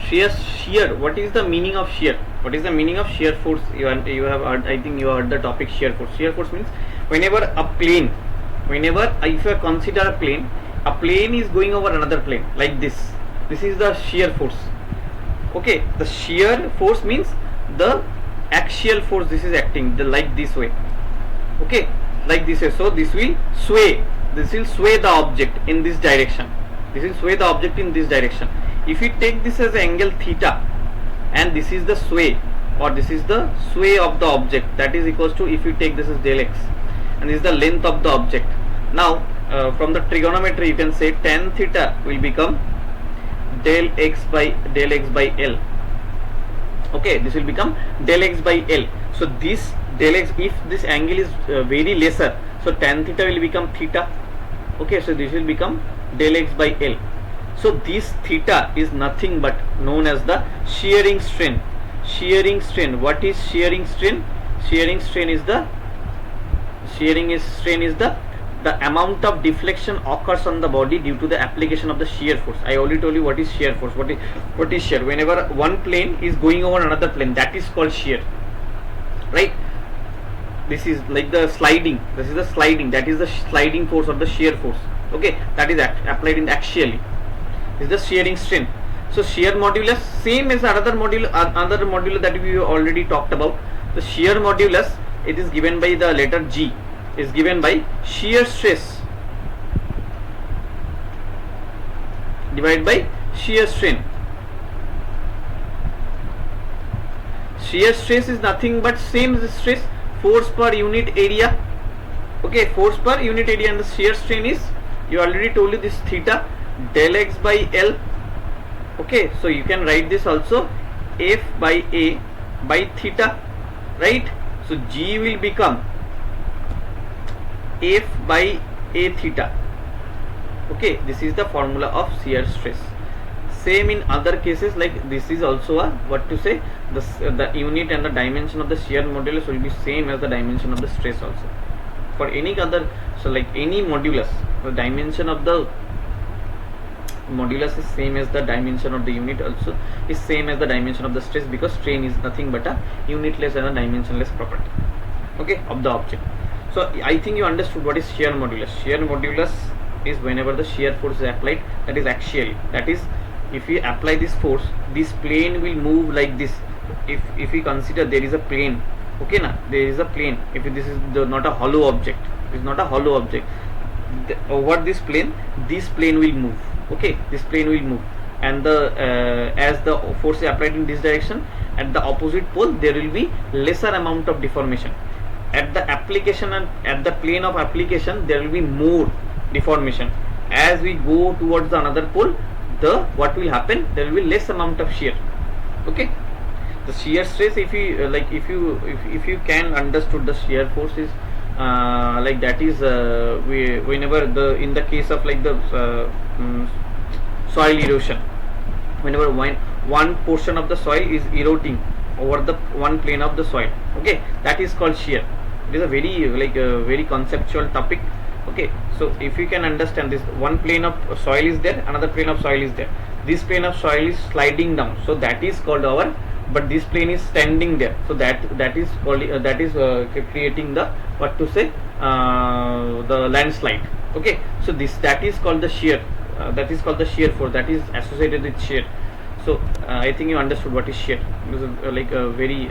Shear. What is the meaning of shear? What is the meaning of shear force? You have heard, I think you heard the topic shear force. Shear force means whenever if you consider a plane is going over another plane like this. This is the shear force. Okay, the shear force means the axial force. This is acting like this way. Okay, like this way. So this will sway. This will sway the object in this direction. This will sway the object in this direction. If you take this as angle theta, and this is the sway, or this is the sway of the object, that is equals to, if you take this as del x, and this is the length of the object. Now from the trigonometry you can say tan theta will become del x by L. Okay, this will become del x by L. So this del x, if this angle is very lesser, so tan theta will become theta. Okay, so this will become del x by L. So this theta is nothing but known as the shearing strain. Shearing strain. What is shearing strain? Shearing strain is the amount of deflection occurs on the body due to the application of the shear force. I already told you what is shear force. What is shear? Whenever one plane is going over another plane, that is called shear, right? This is like the sliding. This is the sliding. That is the sliding force or the shear force. Okay, that is applied in axially. This is the shearing strain. So shear modulus, same as another modulus that we already talked about. The shear modulus, it is given by the letter G, is given by shear stress divided by shear strain. Shear stress is nothing but same as stress, force per unit area. Okay, force per unit area, and the shear strain is, you already told you, this theta del x by L. Okay, so you can write this also F by A by theta, right? So G will become F by A theta. Okay, this is the formula of shear stress. Same in other cases, like this is also a, what to say, the unit and the dimension of the shear modulus will be same as the dimension of the stress also. For any other, so like any modulus, the dimension of the modulus is same as the dimension of the unit, also is same as the dimension of the stress, because strain is nothing but a unitless and a dimensionless property, okay, of the object. So I think you understood what is shear modulus. Shear modulus is whenever the shear force is applied, that is axially. That is, if we apply this force, this plane will move like this. If we consider there is a plane, okay, na, there is a plane. If this is not a hollow object, it is not a hollow object. Over this plane will move. Okay, this plane will move, and the as the force is applied in this direction, at the opposite pole there will be lesser amount of deformation. At the application and at the plane of application there will be more deformation. As we go towards the another pole, what will happen, there will be less amount of shear. Okay, the shear stress, if you if you can understood the shear force is like that is whenever in the case of like the soil erosion, whenever one portion of the soil is eroding over the one plane of the soil, okay, that is called shear. It is a very conceptual topic. Okay, so if you can understand this, one plane of soil is there, another plane of soil is there, this plane of soil is sliding down, so that is called our, but this plane is standing there, so that is called creating the, what to say, the landslide. Okay, so that is called the shear, that is called the shear force, that is associated with shear. So I think you understood what is shear. This is like a very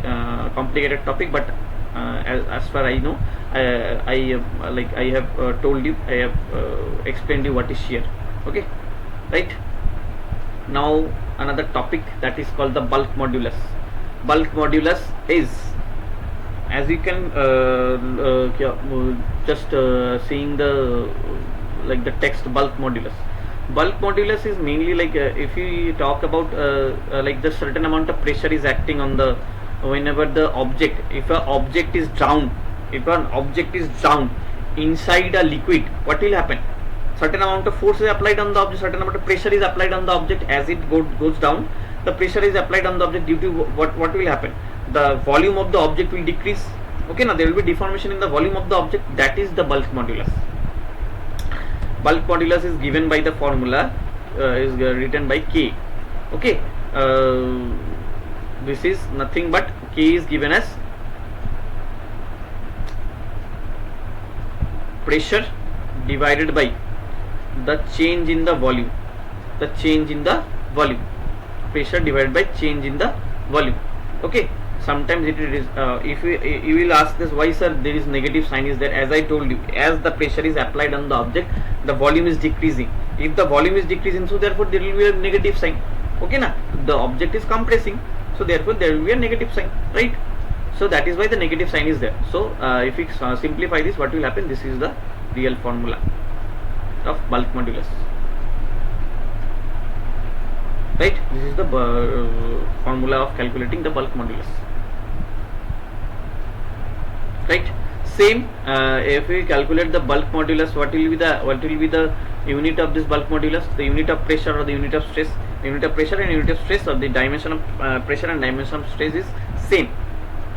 complicated topic, but as far I know, I have told you, I have explained you what is shear. Okay, right? Now another topic, that is called the bulk modulus. Bulk modulus is, as you can just seeing the the text, bulk modulus. Bulk modulus is mainly if you talk about the certain amount of pressure is acting on the, whenever the object, if an object is drowned inside a liquid, what will happen? Certain amount of force is applied on the object, certain amount of pressure is applied on the object. As it goes down, the pressure is applied on the object. Due to what will happen? The volume of the object will decrease. Okay, now there will be deformation in the volume of the object. That is the bulk modulus. Bulk modulus is given by the formula, is written by K. Okay, this is nothing but K is given as pressure divided by the change in the volume. Pressure divided by change in the volume. Okay, sometimes it is if you will ask this, why sir there is negative sign is there? As I told you, as the pressure is applied on the object, the volume is decreasing. If the volume is decreasing, so therefore there will be a negative sign. Okay, na, the object is compressing, so therefore there will be a negative sign, right? So that is why the negative sign is there. So if we simplify this, what will happen? This is the real formula of bulk modulus. right? This is the formula of calculating the bulk modulus, right? Same, if we calculate the bulk modulus, what will be the unit of this bulk modulus? The unit of pressure or the unit of stress? Unit of pressure and unit of stress, or the dimension of pressure and dimension of stress is same.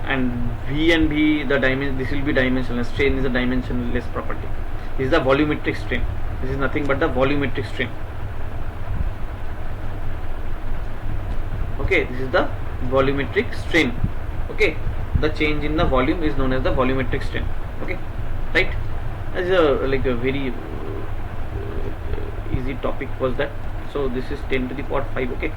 And V and V, the dimension, this will be dimensionless. Strain is a dimensionless property. This is the volumetric strain. This is nothing but the volumetric strain. Okay, this is the volumetric strain. Okay, the change in the volume is known as the volumetric strain. Okay, right? As like a very easy topic was that. So this is 10 to the power 5. Okay.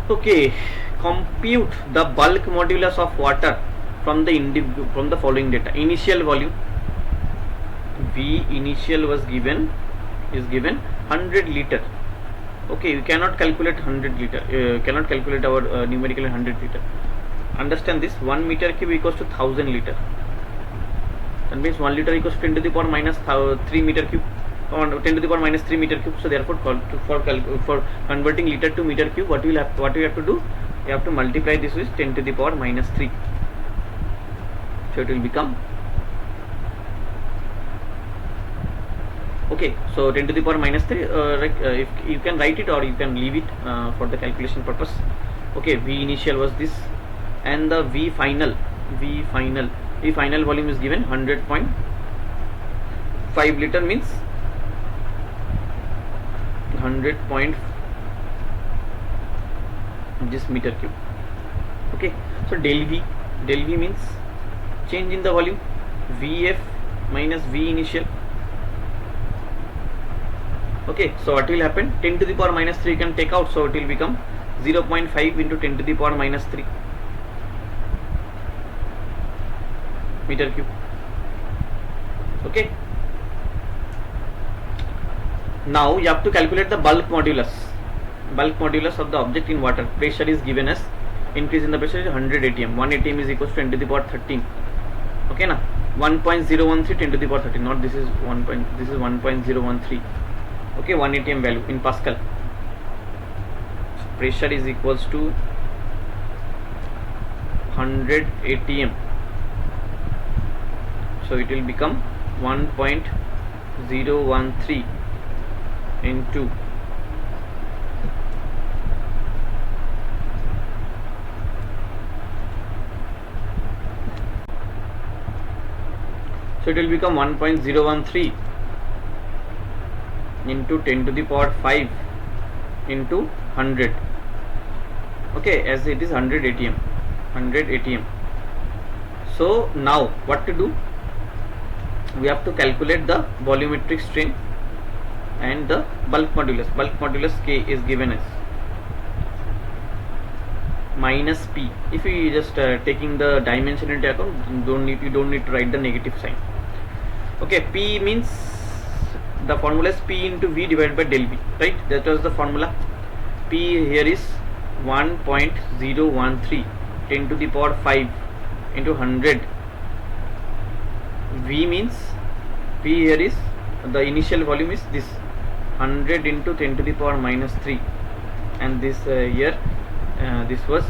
Okay, compute the bulk modulus of water from the following data. Initial volume V initial is given 100 liter. Okay, you cannot calculate 100 liter. Cannot calculate our numerically 100 liter. Understand this: 1 meter cube equals to 1000 liter. That means 1 liter equals to 10 to the power minus 3 meter cube, or 10 to the power minus 3 meter cube. So therefore, for converting liter to meter cube, what you have to do? You have to multiply this with 10 to the power minus 3. So it will become, okay, so 10 to the power minus 3, if you can write it or you can leave it for the calculation purpose. Okay, V initial was this, and the V final volume is given 100.5 liter, means 100. This meter cube. Okay, so del V means change in the volume, Vf minus V initial. Okay, so what will happen? 10 to the power minus 3 can take out, so it will become 0.5 into 10 to the power minus 3 meter cube. Okay, now you have to calculate the bulk modulus of the object in water. Pressure is given as, increase in the pressure is 100 atm. 1 atm is equals to 10 to the power 13. Okay, na 1.013 10 to the power 13. Not this is 1.013. Okay, 1 atm value in Pascal. Pressure is equals to 100 atm. So it will become 1.013 into 1.013 into 10 to the power 5 into 100. Okay, as it is 100 atm. So now what to do? We have to calculate the volumetric strain and the bulk modulus. Bulk modulus K is given as minus P. If we just taking the dimension into account, you don't need to write the negative sign. Okay, P means, the formula is P into V divided by del V, right? That was the formula. P here is 1.013 10 to the power 5 into 100. V means, P here is, the initial volume is this 100 into 10 to the power minus 3, and this here this was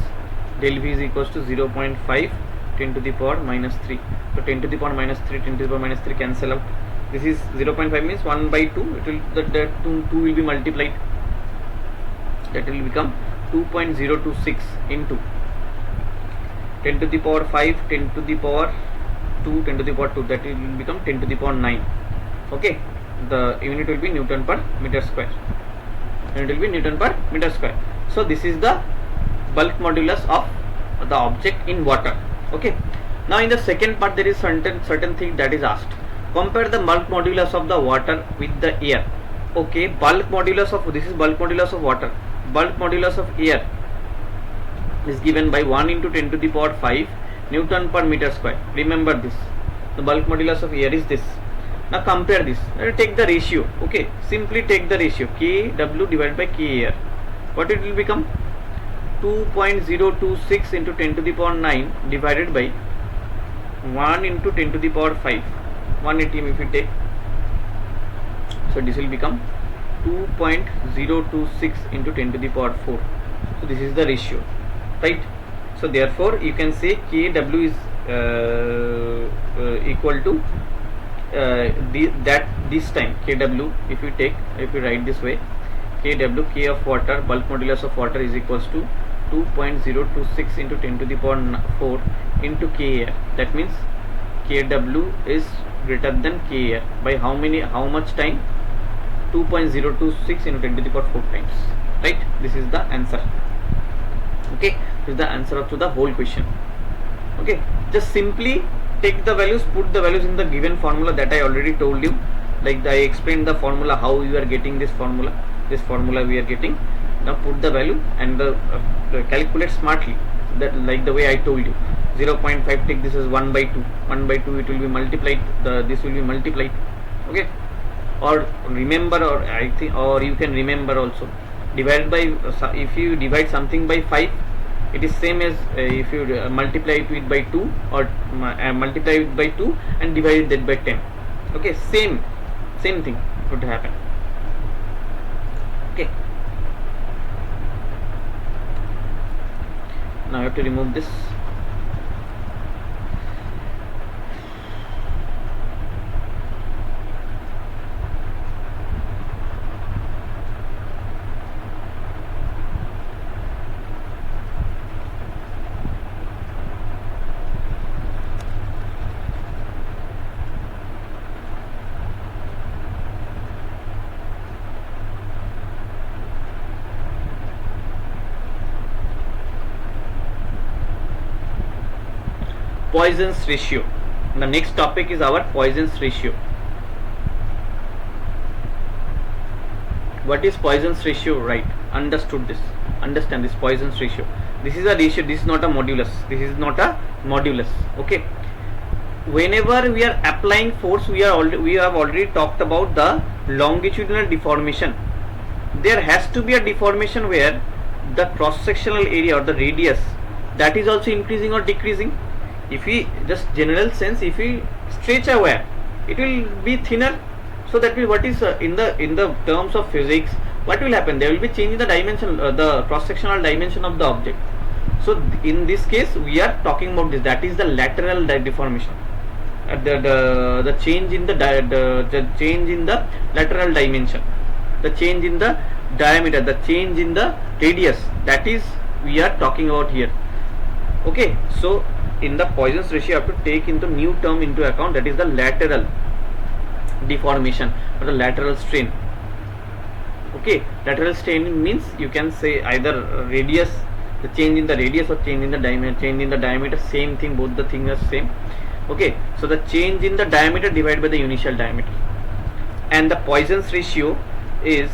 del V is equals to 0.5 10 to the power minus 3. So 10 to the power minus 3, 10 to the power minus 3 cancel out. This is 0.5 means 1 by 2. It will, the 2 will be multiplied. That will become 2.026 into 10 to the power 5, 10 to the power 2, 10 to the power 2. That will become 10 to the power 9. Okay, the unit will be Newton per meter square. Unit will be Newton per meter square. So this is the bulk modulus of the object in water. Okay, now in the second part there is certain thing that is asked. Compare the bulk modulus of the water with the air. Okay, bulk modulus of, this is bulk modulus of water. Bulk modulus of air is given by 1 into 10 to the power 5 Newton per meter square. Remember this. The bulk modulus of air is this. Now compare this. Take the ratio. Okay, simply take the ratio Kw divided by Ka air. What it will become? 2.026 into 10 to the power 9 divided by 1 into 10 to the power 5. 1 atm if you take. So this will become 2.026 into 10 to the power 4. So this is the ratio, right? So therefore you can say Kw is equal to this time Kw, if you write this way, Kw, K of water, bulk modulus of water, is equals to 2.026 into 10 to the power 4 into K air. That means Kw is greater than K air by how much time? 2.026 into 10 to the power 4 times, right? This is the answer. Okay, this is the answer to the whole question. Okay, just simply take the values, put the values in the given formula that I already told you. Like I explained the formula, how you are getting this formula. This formula we are getting. Now put the value and calculate smartly. That like the way I told you. 0.5, take this as 1 by 2. 1 by 2 it will be multiplied. This will be multiplied. Okay. Or remember, or you can remember also. Divide by if you divide something by 5, it is same as if you multiply it by 2, or multiply it by 2 and divide that by 10. Okay, same thing would happen. Okay, now I have to remove this. Poisson's ratio. The next topic is our Poisson's ratio. What is Poisson's ratio? Right, understand this Poisson's ratio. This is a ratio, this is not a modulus. Okay, whenever we are applying force, we have already talked about the longitudinal deformation. There has to be a deformation where the cross sectional area or the radius, that is also increasing or decreasing. If we just general sense, if we stretch a wire, it will be thinner. So that means what is in the terms of physics, what will happen? There will be change in the dimension, the cross sectional dimension of the object. So in this case we are talking about this, that is the lateral deformation. The change in the change in the lateral dimension, the change in the diameter, the change in the radius, that is we are talking about here. Okay, so in the Poisson's ratio you have to take into new term into account, that is the lateral deformation or the lateral strain. Okay, lateral strain means you can say either radius, the change in the radius, or change in the diameter, same thing, both the things are same. Okay, so the change in the diameter divided by the initial diameter, and the Poisson's ratio is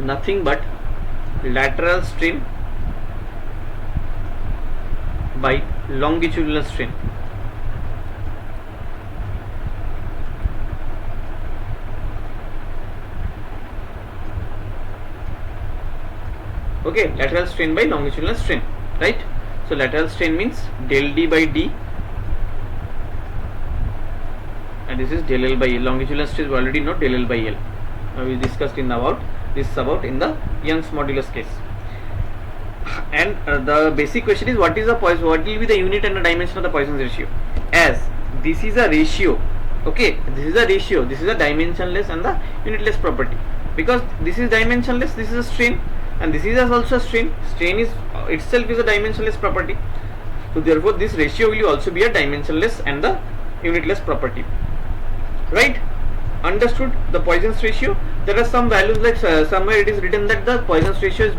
nothing but lateral strain by longitudinal strain. Okay, lateral strain by longitudinal strain, right? So lateral strain means del D by D, and this is del L by L. Longitudinal strain we already know, del L by L. Now we discussed in about in the Young's modulus case. And the basic question is, what will be the unit and the dimension of the Poisson's ratio? As this is a ratio, okay, this is a dimensionless and the unitless property. Because this is dimensionless, this is a strain, and this is also a strain. Strain is itself is a dimensionless property. So therefore this ratio will also be a dimensionless and the unitless property. Right? Understood the Poisson's ratio? There are some values, like somewhere it is written that the Poisson's ratio is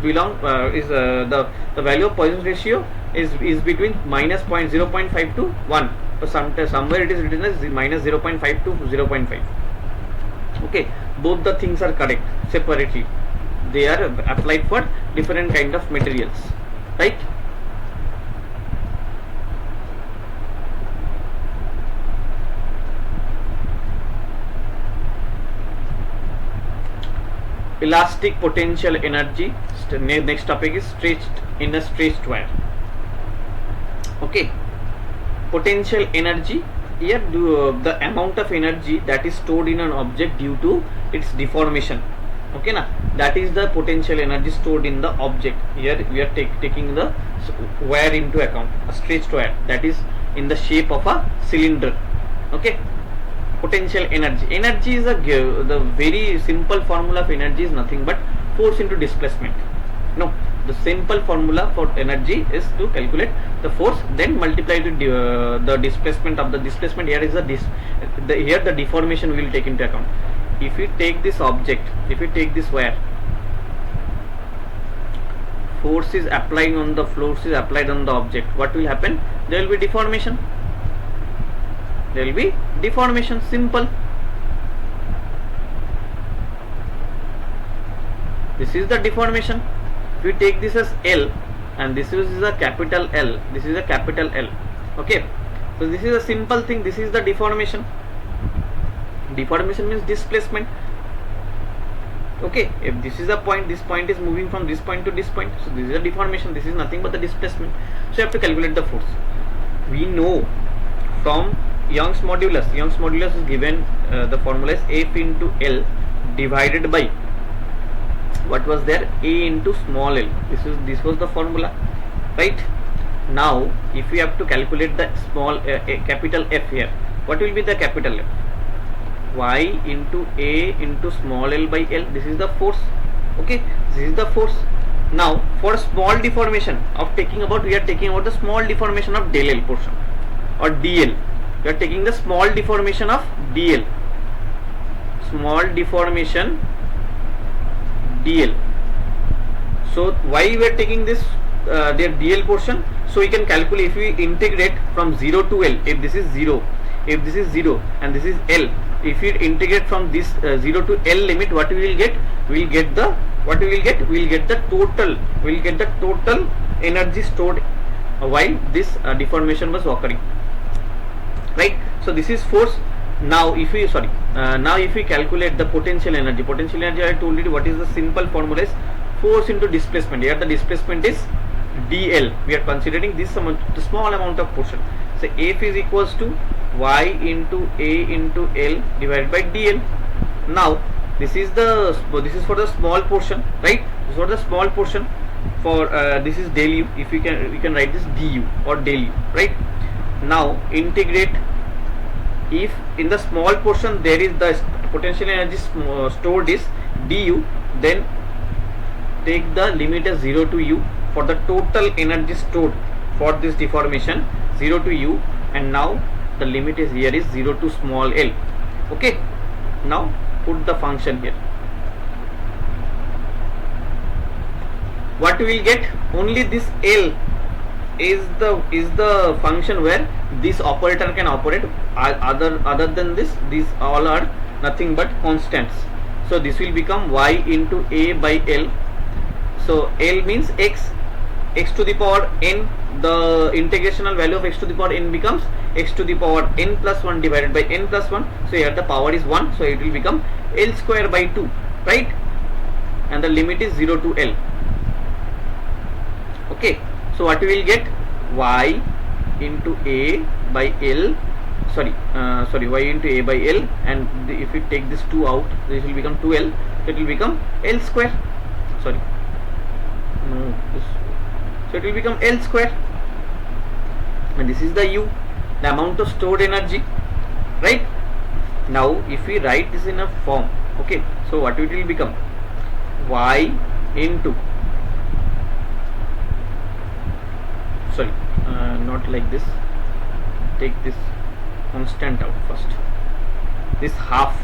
the value of Poisson's ratio is between minus 0.5 to 1. So somewhere it is written as minus 0.5 to 0.5. Okay, both the things are correct separately. They are applied for different kind of materials, right? Elastic potential energy. Next topic is in a stretched wire. Okay, potential energy here the amount of energy that is stored in an object due to its deformation. Okay na, that is the potential energy stored in the object. Here we are taking the wire into account, a stretched wire that is in the shape of a cylinder. Okay, potential energy is the very simple formula of energy is nothing but force into displacement. No, the simple formula for energy is to calculate the force, then multiply to the displacement of the displacement. Here is here the deformation we will take into account. If we take this object, if we take this wire, force is applied on the object, what will happen? There will be deformation. There will be deformation. Simple. This is the deformation. If we take this as L, and this is a capital L, this is a capital L. Okay, so this is a simple thing. This is the deformation. Deformation means displacement. Okay, if this is a point, this point is moving from this point to this point, so this is a deformation. This is nothing but the displacement. So you have to calculate the force. We know from Young's modulus. Young's modulus is given, the formula is F into L divided by what was there, A into small l. This was the formula, right? Now if we have to calculate the small capital F here, what will be the capital F? Y into A into small l by L. This is the force. Okay, this is the force. Now for small deformation of we are taking about the small deformation of del L portion or dl. We are taking the small deformation of dl. Small deformation dl. So why we are taking this their dl portion? So we can calculate, if we integrate from 0 to L, if this is 0, if this is 0 and this is L, if we integrate from this 0 to L limit, what we will get? We will get the total energy stored while this deformation was occurring, right? So this is force. Now if we calculate the potential energy, I told you what is the simple formula is force into displacement. Here the displacement is dl. We are considering this amount, the small amount of portion. So F is equals to y into A into L divided by dl. Now this is for the small portion, right? This is for the small portion. For this is del u. If we can write this du or del u, right? Now integrate. If in the small portion there is the potential energy stored is du, then take the limit as 0 to u for the total energy stored for this deformation, 0 to u, and now the limit is here is 0 to small l. Okay, now put the function here. What we will get? Only this L is the function where this operator can operate. Other than this, these all are nothing but constants. So this will become y into A by L. So L means x to the power n. The integrational value of x to the power n becomes x to the power n plus 1 divided by n plus 1. So here the power is 1, so it will become L square by 2, right? And the limit is 0 to L. Okay, so what we will get? Y into A by L, y into A by L, and if we take this 2 out, this will become 2L, so it will become L square. So it will become L square, and this is the U, the amount of stored energy, right? Now if we write this in a form, okay, so what it will become? Y into, not like this, take this constant out first, this half,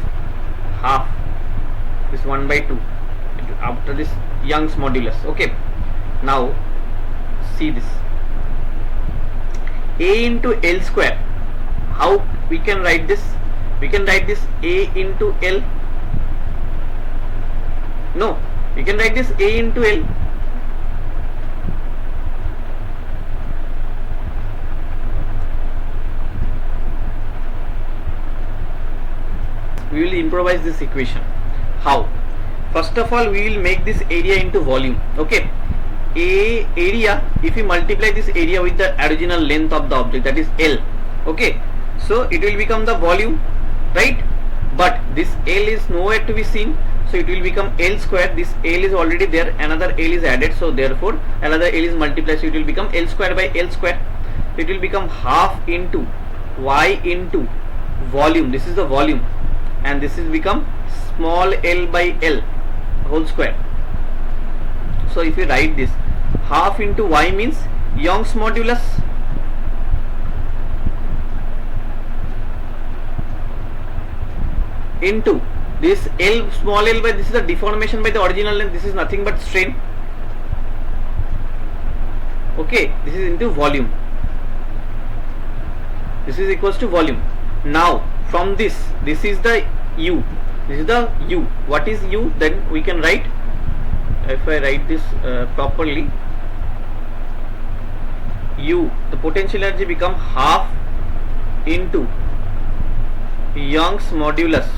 this 1 by 2 after this Young's modulus. Okay, now see this A into L square. How we can write this? We can write this A into L. No, we can write this A into L. We will improvise this equation. How? First of all, we will make this area into volume. Okay, area, if we multiply this area with the original length of the object, that is L. Okay, So it will become the volume, right? But this L is nowhere to be seen, so it will become L square. This L is already there, another L is added, so therefore another L is multiplied, so it will become L square by L square. It will become half into Y into volume. This is the volume, and this is become small l by L whole square. So if you write this, half into Y means Young's modulus, into this L small l by, this is the deformation by the original length, this is nothing but strain. Okay, this is into volume, this is equals to volume. Now from this is the U, this is the U. What is U? Then we can write, if I write this properly, U, the potential energy become half into Young's modulus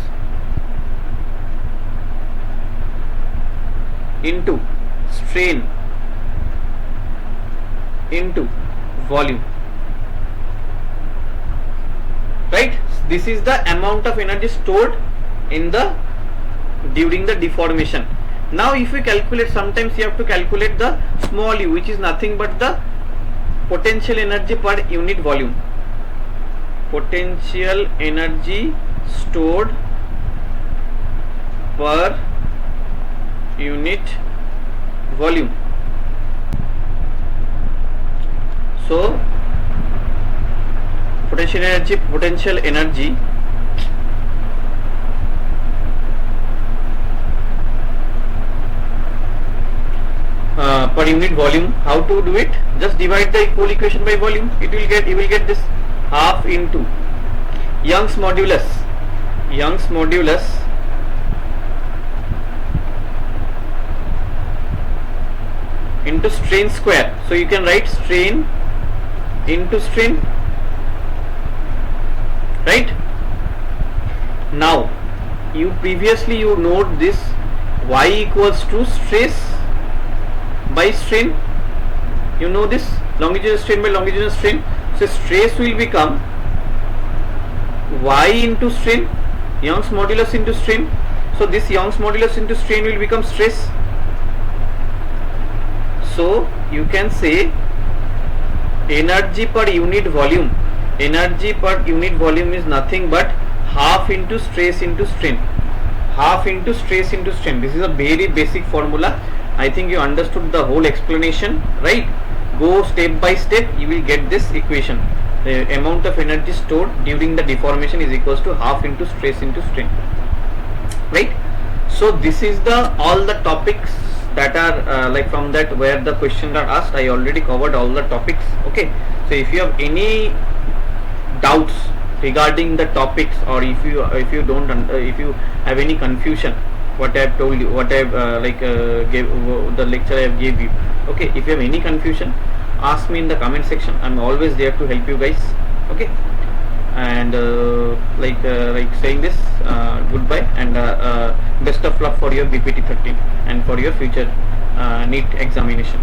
into strain into volume, right? This is the amount of energy stored in the during the deformation. Now if we calculate, sometimes you have to calculate the small u, which is nothing but the potential energy per unit volume. Potential energy stored per unit volume. So potential energy per unit volume. How to do it? Just divide the equal equation by volume. You will get this half into Young's modulus into strain square. So you can write strain into strain, right? Now you note this Y equals to stress by strain. You know this, longitudinal strain by longitudinal strain. So stress will become Y into strain, Young's modulus into strain. So this Young's modulus into strain will become stress. So you can say energy per unit volume is nothing but half into stress into strain. This is a very basic formula. I think you understood the whole explanation, right? Go step by step, you will get this equation. The amount of energy stored during the deformation is equals to half into stress into strain, right? So this is all the topics that are like from that where the questions are asked. I already covered all the topics. Okay, so if you have any doubts regarding the topics, or if you have any confusion what I have told you, what I have gave the lecture I have gave you. Okay, if you have any confusion, ask me in the comment section. I'm always there to help you guys. Okay, and saying this, goodbye, and best of luck for your BPT 13 and for your future NEET examination.